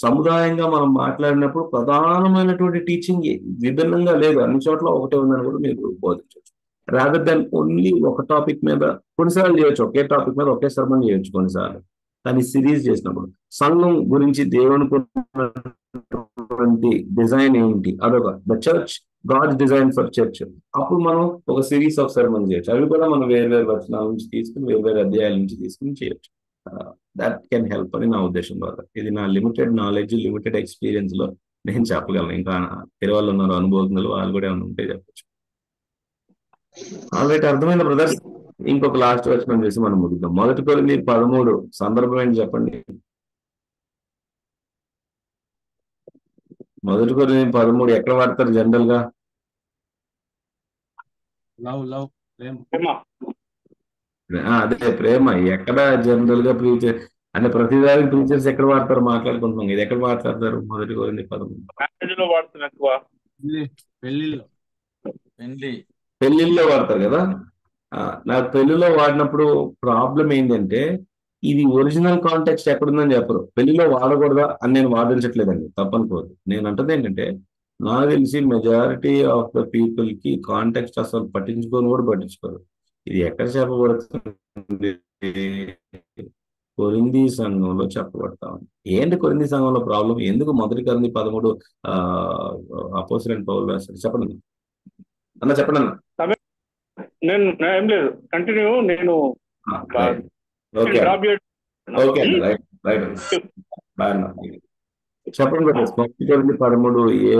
సముదాయంగా మనం మాట్లాడినప్పుడు ప్రధానమైనటువంటి టీచింగ్ విభిన్నంగా లేదు, అన్ని చోట్ల ఒకటే ఉందని కూడా మీరు బోధించవచ్చు. రాదర్ దాన్ ఓన్లీ ఒక టాపిక్ మీద కొన్నిసార్లు చేయొచ్చు, ఒకే టాపిక్ మీద ఒకే సర్మన్ చేయొచ్చు కొన్నిసార్లు. కానీ సిరీస్ చేసినప్పుడు సంఘం గురించి దేవునికి డిజైన్ ఏంటి, అదొక the church, God's design for church, అప్పుడు మనం ఒక సిరీస్ ఆఫ్ సర్మన్ చేయొచ్చు. అవి కూడా మనం వేరు వచనాల నుంచి తీసుకుని వేరు అధ్యాయాల నుంచి తీసుకుని చేయొచ్చు. దట్ కెన్ హెల్ప్ అని నా ఉద్దేశం ద్వారా. ఇది నా లిమిటెడ్ నాలెడ్జ్, లిమిటెడ్ ఎక్స్పీరియన్స్ లో నేను చెప్పగలను. ఇంకా వేరే వాళ్ళు ఉన్నారు అనుభవజ్ఞులు, వాళ్ళు కూడా ఏమైనా ఉంటే చెప్పచ్చు. ఆల్రెడీ అర్థమైన బ్రదర్స్, ఇంకొక లాస్ట్ వచనం చేసి మనం ముగిద్దాం. 1 కొరింథీ 13 సందర్భం ఏంటి చెప్పండి. 1 కొరింథీ 13 ఎక్కడ వాడతారు జనరల్ గా? లవ్ ప్రేమ. అదే ప్రేమ ఎక్కడ జనరల్ గా ప్రీచర్ అంటే ప్రతిదానికి టీచర్స్ ఎక్కడ వాడతారు మాట్లాడుకుంటున్నాం, ఇది ఎక్కడ మాట్లాడతారు మొదటి కొరింథీ 13. మ్యారేజ్ లో వాడుతున్నా ఎక్కువ. పెళ్లిలో పెళ్లి పెళ్లిళ్ళలో వాడతారు కదా. నాకు పెళ్లిలో వాడినప్పుడు ప్రాబ్లం ఏంటంటే ఇది ఒరిజినల్ కాంటెక్స్ట్ ఎక్కడుందని చెప్పరు. పెళ్లిలో వాడకూడదా అని నేను వాదించట్లేదండి, తప్పనుకోదు. నేను అంటది ఏంటంటే నాకు తెలిసి మెజారిటీ ఆఫ్ ద పీపుల్ కి కాంటెక్స్ట్ అసలు పట్టించుకొని కూడా పట్టించుకోరు. ఇది ఎక్కడ చెప్పబడుతుంది? కొరింథీ సంఘంలో చెప్పబడతా ఉంది. ఏంటి కొరింథీ సంఘంలో ప్రాబ్లం? ఎందుకు మొదటి కొరింథీ 13 అపోస్తలుడైన పౌలు రాశాడు? చెప్పండి అన్న, చెప్పండి అన్న. నేను ఏం లేదు, కంటిన్యూ. నేను ఓకే డ్రాప్ ఓకే అన్న, రైట్ రైట్ బాయ్ అన్న. చెప్పండి కదా, మొదటి కొరింథీ 13 ఏ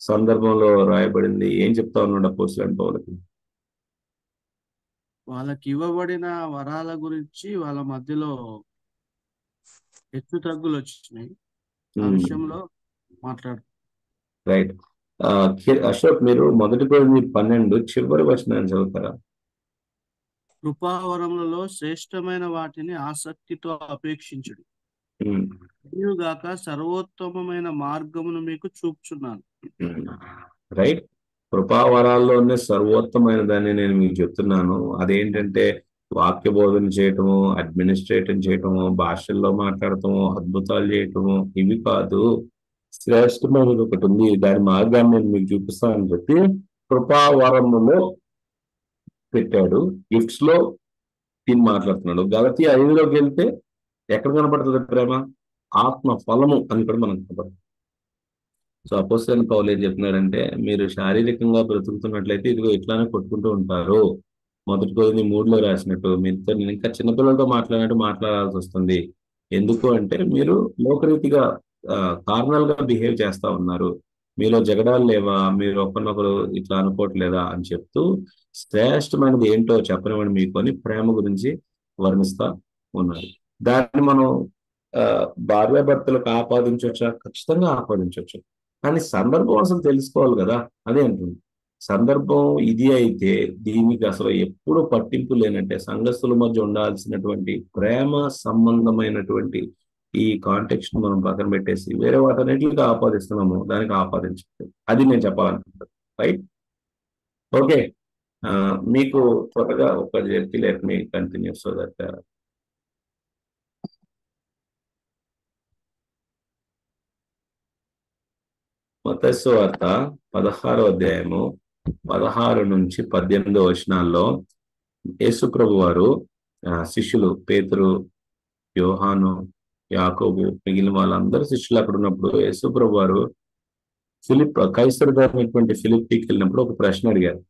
సందర్భంలో రాయబడింది? ఏం చెప్తా ఉన్నాడు అపోస్తలుడైన పౌలుకి? వాళ్ళకి ఇవ్వబడిన వరాల గురించి వాళ్ళ మధ్యలో హెచ్చు తగ్గులు వచ్చినాయి. ఆ విషయంలో మాట్లాడు. రైట్. అశోక్, మీరు మొదటి కొరింథీ 12 చివరి వచనాన్ని చదువుతారా? కృపావరములలో శ్రేష్టమైన వాటిని ఆసక్తితో అపేక్షించుడు, గాక సర్వోత్తమమైన మార్గమును మీకు చూపుచున్నాను. రైట్. కృపావరాల్లోనే సర్వోత్తమైన దాన్ని నేను మీకు చెప్తున్నాను. అదేంటంటే వాక్య బోధన చేయటము, అడ్మినిస్ట్రేషన్ చేయటము, భాషల్లో మాట్లాడటము, అద్భుతాలు చేయటము, ఇవి కాదు. శ్రేష్టమైనది ఒకటి ఉంది, దాని మార్గాన్ని నేను మీకు చూపిస్తానని చెప్పి కృపావరములో పెట్టాడు. గిఫ్ట్స్ లో దీన్ని మాట్లాడుతున్నాడు. గలతీ 5లోకి వెళ్తే ఎక్కడ కనపడుతుంది ప్రేమ? ఆత్మ ఫలము అని కూడా మనకు కనపడుతుంది. సో అపోస్తలుడైన పౌలు ఏం చెప్తున్నాడంటే, మీరు శారీరకంగా బ్రతుకుతున్నట్లయితే ఇదిగో ఇట్లానే కొట్టుకుంటూ ఉంటారు. మొదటి కొరింథీ 3లో రాసినట్టు మీతో నేను ఇంకా చిన్నపిల్లలతో మాట్లాడినట్టు మాట్లాడాల్సి వస్తుంది. ఎందుకు అంటే మీరు లోకరీతిగా కార్నల్ గా బిహేవ్ చేస్తా ఉన్నారు, మీలో జగడాలు లేవా, మీరు ఒకరినొకరు ఇట్లా అనుకోవట్లేదా అని చెప్తూ శ్రేష్టమైనది ఏంటో చెప్పనివ్వండి మీకు అని ప్రేమ గురించి వర్ణిస్తా ఉన్నారు. దాన్ని మనం భార్యాభర్తలకు ఆపాదించవచ్చా? ఖచ్చితంగా ఆపాదించవచ్చు. కానీ సందర్భం అసలు తెలుసుకోవాలి కదా, అదే అంటుంది. సందర్భం ఇది అయితే దీనికి అసలు ఎప్పుడు పట్టింపు లేనంటే సంఘస్థుల మధ్య ఉండాల్సినటువంటి ప్రేమ సంబంధమైనటువంటి ఈ కాంటెక్స్ట్ మనం పక్కన పెట్టేసి వేరే వాటన్నిటికి ఆపాదిస్తున్నాము, దానికి ఆపాదించలేదు. అది నేను చెప్పాలనుకుంటున్నాను. Right, okay. మీకు త్వరగా ఒక చెప్పి let me continue so that మత్తయి సువార్త 16వ అధ్యాయము 16 నుంచి 18 వచనాల్లో యేసు ప్రభు వారు శిష్యులు పేతురు, యోహాను, యాకోబు, మిగిలిన వాళ్ళందరూ శిష్యులు అక్కడ ఉన్నప్పుడు యేసు ప్రభు వారు కైసరుడైనటువంటి ఫిలిప్పీకి వెళ్ళినప్పుడు ఒక ప్రశ్న అడిగారు.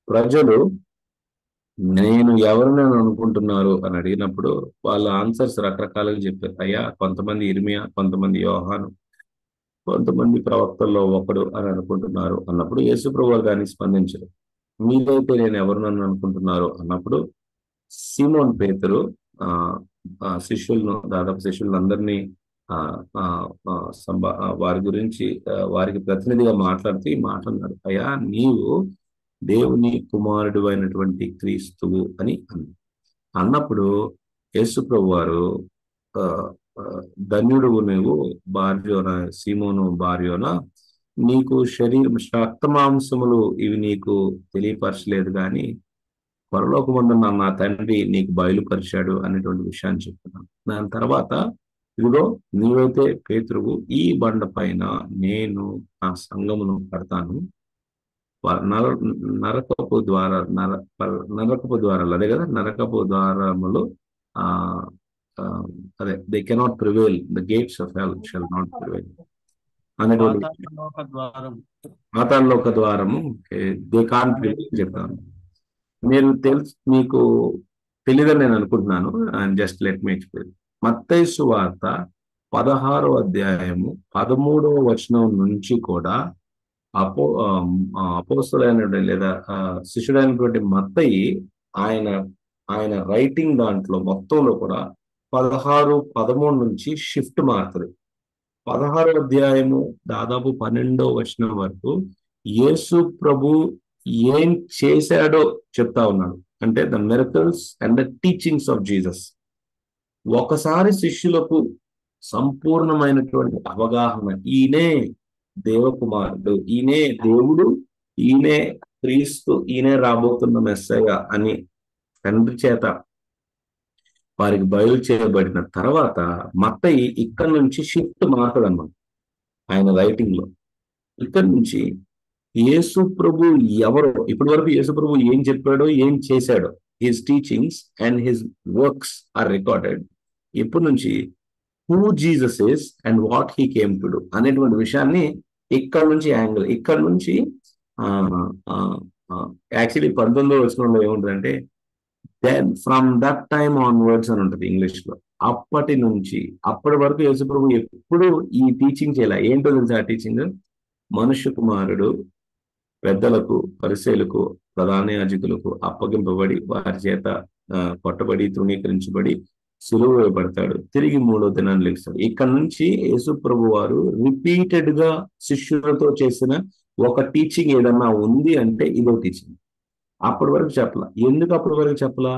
ప్రజలు నేను ఎవరిని అనుకుంటున్నారు అని అడిగినప్పుడు వాళ్ళ ఆన్సర్స్ రకరకాలుగా చెప్పారు. అయ్యా, కొంతమంది ఇర్మియా, కొంతమంది యోహాను, కొంతమంది ప్రవక్తల్లో ఒకడు అని అనుకుంటున్నారు అన్నప్పుడు యేసు ప్రభు వారు దాన్ని స్పందించరు. మీరైతే నేను ఎవరు నన్ను అనుకుంటున్నారు అన్నప్పుడు సీమోన్ పేతురు దాదాపు శిష్యులందరినీ వారి గురించి వారికి ప్రతినిధిగా మాట్లాడుతూ ఈ మాట అన్నాడు. అయ్యా, నీవు దేవుని కుమారుడు అయినటువంటి క్రీస్తువు అని అన్నప్పుడు యేసు ప్రభు వారు ధన్యుడు నువ్వు భార్యోన, సీమోను భార్యోన, నీకు రక్త మాంసములు ఇవి నీకు తెలియపరచలేదు కానీ పరలోకమందున్న నా తండ్రి నీకు బయలుపరిచాడు అనేటువంటి విషయాన్ని చెప్తున్నాను. దాని తర్వాత ఇదిగో నీవైతే పేతురువు, ఈ బండ పైన నేను నా సంఘమును కడతాను, నరకపు ద్వారాలు అదే కదా, నరకపు ద్వారములు అదే they cannot prevail, the gates of hell shall not prevail అనేటువంటి పాతాళలోక ద్వారము దే కాంట్ ప్రివేల్ చెప్తాను. మీరు మీకు తెలియదని నేను అనుకుంటున్నాను. And just let me explain. మత్తయి సువార్త 16వ అధ్యాయము 13వ వచనం నుంచి కూడా అపోస్తలుడైన లేదా శిష్యుడైనటువంటి మత్తయి ఆయన రైటింగ్ దాంట్లో మొత్తంలో కూడా 16, 13 నుంచి షిఫ్ట్ మారుతుంది. 16వ అధ్యాయము దాదాపు 12వ వచనం వరకు యేసు ప్రభు ఏం చేశాడో చెప్తా ఉన్నాడు. అంటే the miracles and the teachings of Jesus. ఒకసారి శిష్యులకు సంపూర్ణమైనటువంటి అవగాహన, ఈయనే దేవకుమారుడు, ఈయనే దేవుడు, ఈయనే క్రీస్తు, ఈయనే రాబోతున్న మెస్సయ్య అని తండ్రి చేత వారికి బయలు చేయబడిన తర్వాత మత్తయి ఇక్కడి నుంచి షిఫ్ట్ మారుతాడు అన్నమాట ఆయన రైటింగ్ లో. ఇక్కడి నుంచి యేసు ప్రభు ఎవరో, ఇప్పటి వరకు యేసు ప్రభు ఏం చెప్పాడో ఏం చేశాడో, his teachings and his works are recorded. ఇప్పటి నుంచి who Jesus is and what he came to do అనేటువంటి విషయాన్ని ఇక్కడ నుంచి యాంగిల్, ఇక్కడ నుంచి యాక్చువల్లీ 19వ వచనంలో ఏముంటుందంటే then from that time onwards అని ఉంటుంది ఇంగ్లీష్ లో. అప్పటి నుంచి అప్పటి వరకు యేసు ప్రభు ఎప్పుడు ఈ టీచింగ్ చేయాలి. ఏంటో తెలుసా ఆ టీచింగ్? మనుష్య కుమారుడు పెద్దలకు, పరిసయ్యులకు, ప్రధాన యాజకులకు అప్పగింపబడి వారి చేత కొట్టబడి తృణీకరించబడి సులువు వేయబడతాడు, తిరిగి 3వ దినాన్ని లెగుస్తాడు. ఇక్కడ నుంచి యేసు ప్రభు వారు రిపీటెడ్ గా శిష్యులతో చేసిన ఒక టీచింగ్ ఏదన్నా ఉంది అంటే ఇదో టీచింగ్. అప్పటి వరకు చెప్పలా. ఎందుకు అప్పటి వరకు చెప్పలా?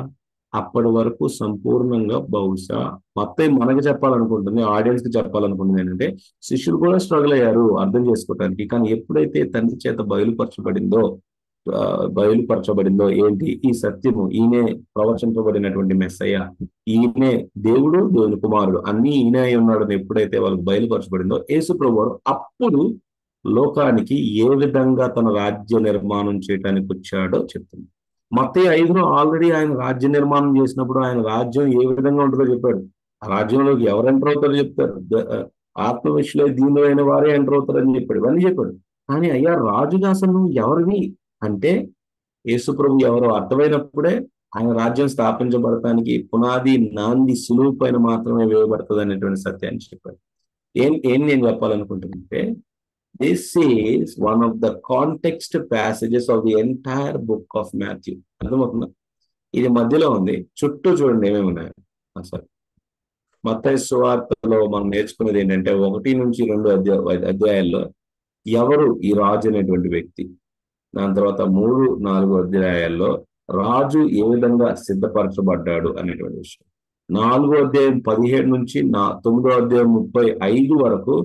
అప్పటి వరకు సంపూర్ణంగా బహుశా మత్తయి మనకి చెప్పాలనుకుంటుంది, ఆడియన్స్ కి చెప్పాలనుకుంటుంది ఏంటంటే శిష్యులు కూడా స్ట్రగుల్ అయ్యారు అర్థం చేసుకోవడానికి. కానీ ఎప్పుడైతే తండ్రి చేత బయలుపరచబడిందో ఏంటి ఈ సత్యము, ఈయనే ప్రవచించబడినటువంటి మెస్సయ్య, ఈయనే దేవుడు, దేవుని కుమారుడు, అన్ని ఈయన అయి ఉన్నాడని ఎప్పుడైతే వాళ్ళకి బయలుపరచబడిందో యేసు ప్రభువు అప్పుడు లోకానికి ఏ విధంగా తన రాజ్య నిర్మాణం చేయడానికి వచ్చాడో చెప్తుంది. మత్తయి 5లో ఆల్రెడీ ఆయన రాజ్య నిర్మాణం చేసినప్పుడు ఆయన రాజ్యం ఏ విధంగా ఉంటుందో చెప్పాడు. ఆ రాజ్యంలోకి ఎవరు ఎంటర్ అవుతారో చెప్తారు. ఆత్మవిషయంలో దీనులైన వారే ఎంటర్ అవుతారని చెప్పాడు, ఇవన్నీ చెప్పాడు. కానీ అయ్యా రాజుగా అసలు నువ్వు ఎవరివి అంటే యేసు ప్రభు ఎవరో అర్థమైనప్పుడే ఆయన రాజ్యం స్థాపించబడటానికి పునాది నాంది సులువు పైన మాత్రమే వేయబడుతుంది అనేటువంటి సత్యాన్ని చెప్పాడు. ఏం నేను చెప్పాలనుకుంటున్నానంటే this is one of the context passages of the entire book of Matthew. అర్థమవుతుందా? ఇది మధ్యలో ఉంది, చుట్టూ చూడండి ఏమేమి ఉన్నాయో. అసలు మత్తయి సువార్తలో మనం నేర్చుకునేది ఏంటంటే 1 నుంచి 2 అధ్యాయాల్లో ఎవరు ఈ రాజు అనేటువంటి వ్యక్తి, దాని తర్వాత 3, 4 అధ్యాయాల్లో రాజు ఏ విధంగా సిద్ధపరచబడ్డాడు అనేటువంటి విషయం. 4వ అధ్యాయం 17 నుంచి 9వ అధ్యాయం 35 వరకు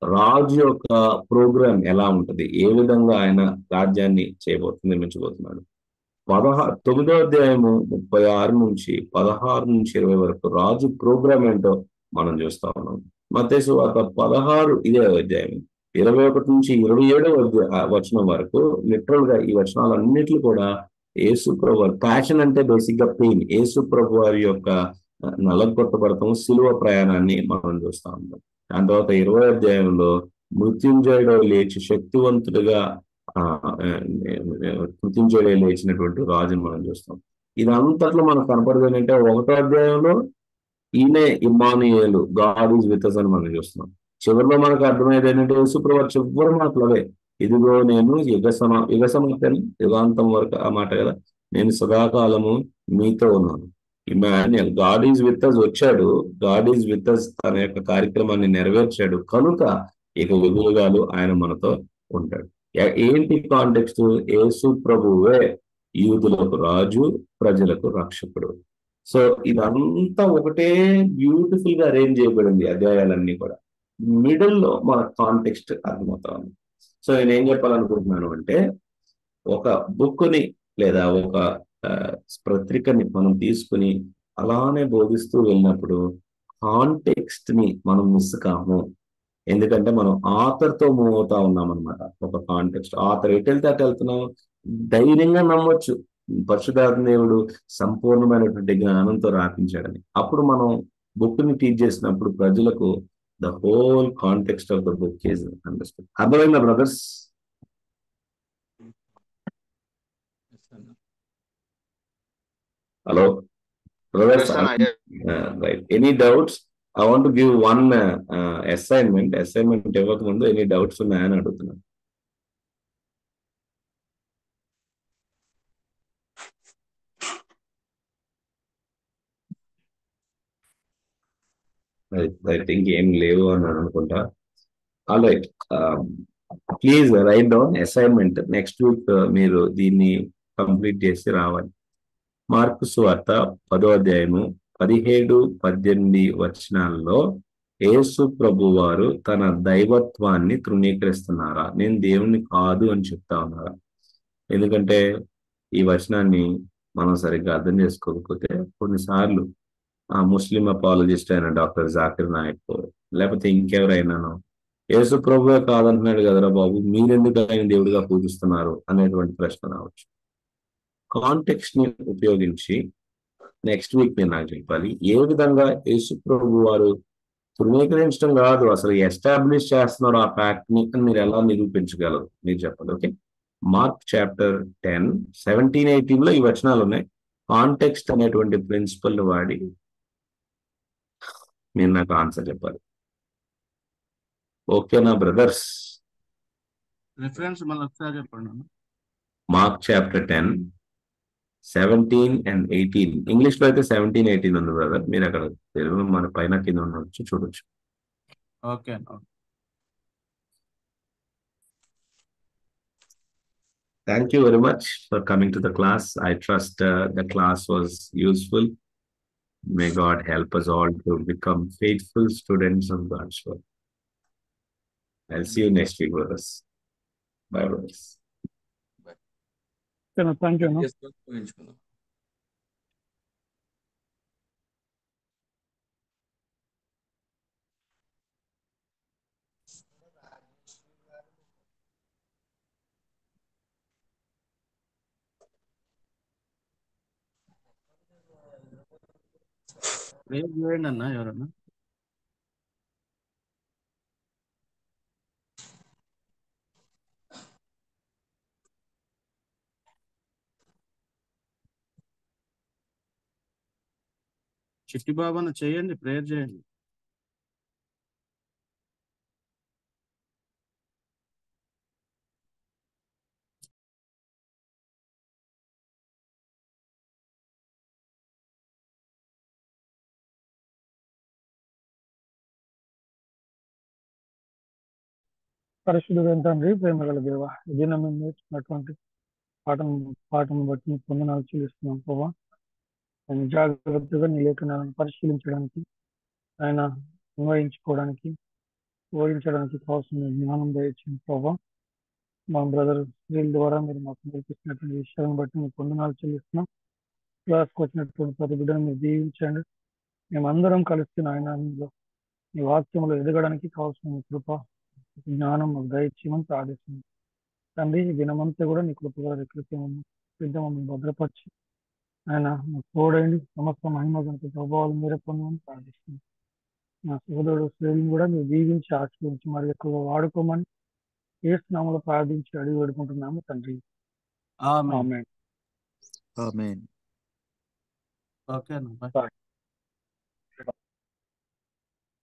రాజు యొక్క ప్రోగ్రామ్ ఎలా ఉంటది, ఏ విధంగా ఆయన రాజ్యాన్ని నిర్మించబోతున్నాడు. 9వ అధ్యాయము 36 నుంచి 16 నుంచి 20 వరకు రాజు ప్రోగ్రామ్ ఏంటో మనం చూస్తా ఉన్నాం. మత్తయి సువార్త 16 ఇదే అధ్యాయం 21 నుంచి 27వ వచనం వరకు లిటరల్ గా ఈ వచనాలన్నిట్లు కూడా యేసు ప్రభు ప్యాషన్ అంటే బేసిక్ గా పెయిన్, యేసు ప్రభు వారి యొక్క నలగొట్టబడతాం సిలువ ప్రయాణాన్ని మనం చూస్తా ఉన్నాం. దాని తర్వాత 20వ అధ్యాయంలో మృత్యుంజయుడు లేచి శక్తివంతుడిగా మృత్యుంజయుడు లేచినటువంటి రాజుని మనం చూస్తాం. ఇదంతట్లో మనకు కనపడదు ఏంటంటే 1వ అధ్యాయంలో ఈయనే Immanuel, God is with us అని మనం చూస్తున్నాం. చివరిలో మనకు అర్థమయ్యేది ఏంటంటే యేసుప్రభు చివరి మాటలవే, ఇదిగో నేను యుగసమాప్తి యుగాంతం వరకు ఆ మాట కదా, నేను సదాకాలము మీతో ఉన్నాను. Emmanuel, God is with us వచ్చాడు, గాడ్ ఈజ్ విత్ us తన యొక్క కార్యక్రమాన్ని నెరవేర్చాడు కనుక ఇక యుగాలు ఆయన మనతో ఉంటాడు. ఏంటి కాంటెక్స్ట్? యేసు ప్రభువే యూదులకు రాజు, ప్రజలకు రక్షకుడు. సో ఇదంతా ఒకటే బ్యూటిఫుల్ గా అరేంజ్ చేయబడింది అధ్యాయాలన్నీ కూడా. మిడిల్ లో మన కాంటెక్స్ట్ అర్థమవుతా ఉంది. సో నేను ఏం చెప్పాలనుకుంటున్నాను అంటే ఒక బుక్ని లేదా ఒక పత్రికని మనం తీసుకుని అలానే బోధిస్తూ వెళ్ళినప్పుడు కాంటెక్స్ట్ ని మనం మిస్ కాము. ఎందుకంటే మనం ఆథర్ తో మూవ్ అవుతా ఉన్నాం అనమాట. ఒక కాంటెక్స్ట్ ఆథర్ ఎటు వెళ్తే అటు వెళ్తున్నాం, ధైర్యంగా నమ్మొచ్చు పరిశుద్ధాత్మ దేవుడు సంపూర్ణమైనటువంటి జ్ఞానంతో రాపించాడని. అప్పుడు మనం బుక్ ని టీచ్ చేసినప్పుడు ప్రజలకు the whole context of the book is understood. అర్థమైందా brothers? Hello brothers, right. Any doubts? I want to give one assignment ఇవ్వక ముందు ఎనీ డౌట్స్ ఉన్నాయని అడుగుతున్నాను. ఐ థింక్ ఏం లేవు అని అనుకుంటా. All right, please right down assignment. Next week మీరు దీన్ని కంప్లీట్ చేసి రావాలి. మార్కు సువార్త 10వ అధ్యాయము 17-18 వచనాల్లో యేసు ప్రభు వారు తన దైవత్వాన్ని తృణీకరిస్తున్నారా, నేను దేవుణ్ణి కాదు అని చెప్తా ఉన్నారా? ఎందుకంటే ఈ వచనాన్ని మనం సరిగ్గా అర్థం చేసుకోకపోతే కొన్నిసార్లు ఆ ముస్లిం అపాలజిస్ట్ అయిన డాక్టర్ జాకిర్ నాయక్ లేకపోతే ఇంకెవరైనాను యేసు ప్రభువే కాదంటున్నాడు కదరా బాబు, మీరెందుకు ఆయన దేవుడిగా పూజిస్తున్నారు అనేటువంటి ప్రశ్న రావచ్చు. కాంటెక్స్ట్ ని ఉపయోగించి నెక్స్ట్ వీక్ మీరు నాకు చెప్పాలి ఏ విధంగా యేసు ప్రభు వారు తృణీకరించడం కాదు, అసలు ఎస్టాబ్లిష్ చేస్తున్నారు ఆ ఫ్యాక్ట్ ని అని మీరు ఎలా నిరూపించగలరు మీరు చెప్పండి. ఓకే, మార్క్ చాప్టర్ 10 17-18 లో ఈ వచనాలు ఉన్నాయి. కాంటెక్స్ట్ అనేటువంటి ప్రిన్సిపల్ వాడి మీరు నాకు ఆన్సర్ చెప్పాలి. ఓకేనా బ్రదర్స్? రిఫరెన్స్ మళ్ళీ ఒకసారి చెప్పండి అన్న. మార్క్ చాప్టర్ 10 17 and 18 ఇంగ్లీష్ లో అయితే 17-18 ఉంది బ్రదర్, మీరు అక్కడ తెలుగులో మన పైన కింద ఉండొచ్చు చూడొచ్చు. ఓకే అన్న. Thank you very much for coming to the class. I trust the class was useful. May God help us all to become faithful students of God's word. I'll see you next week, brothers. Bye, brothers. Thank you. చేసుకొని ముగించుకుందాం. Prayer చేయండి అన్న ఎవరన్నా. చిట్టి బాబు అన్న చేయండి, prayer చేయండి. పరిశుద్ధుడైన తండ్రి, ప్రేమ గల దేవ, ఇది మేము నేర్చుకున్నటువంటి పాఠం బట్టి మీకు వందనాలు చెల్లిస్తున్నాం ప్రభా. ఆయన జాగ్రత్తగా నీ లేఖనాలను పరిశీలించడానికి, ఆయన అన్వయించుకోవడానికి, ఓడించడానికి కావాల్సిన జ్ఞానం దయచేయండి ప్రభా. మా బ్రదర్ స్త్రీల ద్వారా మీరు మాకు నేర్పిస్తున్నటువంటి విషయాలను బట్టి మీకు వందనాలు చెల్లిస్తున్నాం. క్లాస్కి వచ్చినటువంటి ప్రతి బిడ్డను మీరు దీవించండి. మేమందరం కలిసి ఆయన ఈ వాక్యంలో ఎదగడానికి కావాల్సిన మీ కృప జ్ఞానం మాకు దయచేయమని ప్రార్థిస్తున్నాం తండ్రి. ఈ దినమంతా కూడా నీ కృపగా మమ్మల్ని భద్రపరిచి ఆయన మాకు తోడైంది సమస్త మహిమగంత ప్రభావాలు మీరే పొందమని ప్రార్థిస్తున్నాం. నా సోదరుడు స్త్రీలను కూడా మీరు దీవించి ఆశ్రయించి మరి ఎక్కువగా వాడుకోమని యేసునామములో ప్రార్థించి అడిగి వేడుకుంటున్నాము తండ్రి. ఆమేన్. ఆమేన్. ఓకే అన్న. బాయ్. బాయ్.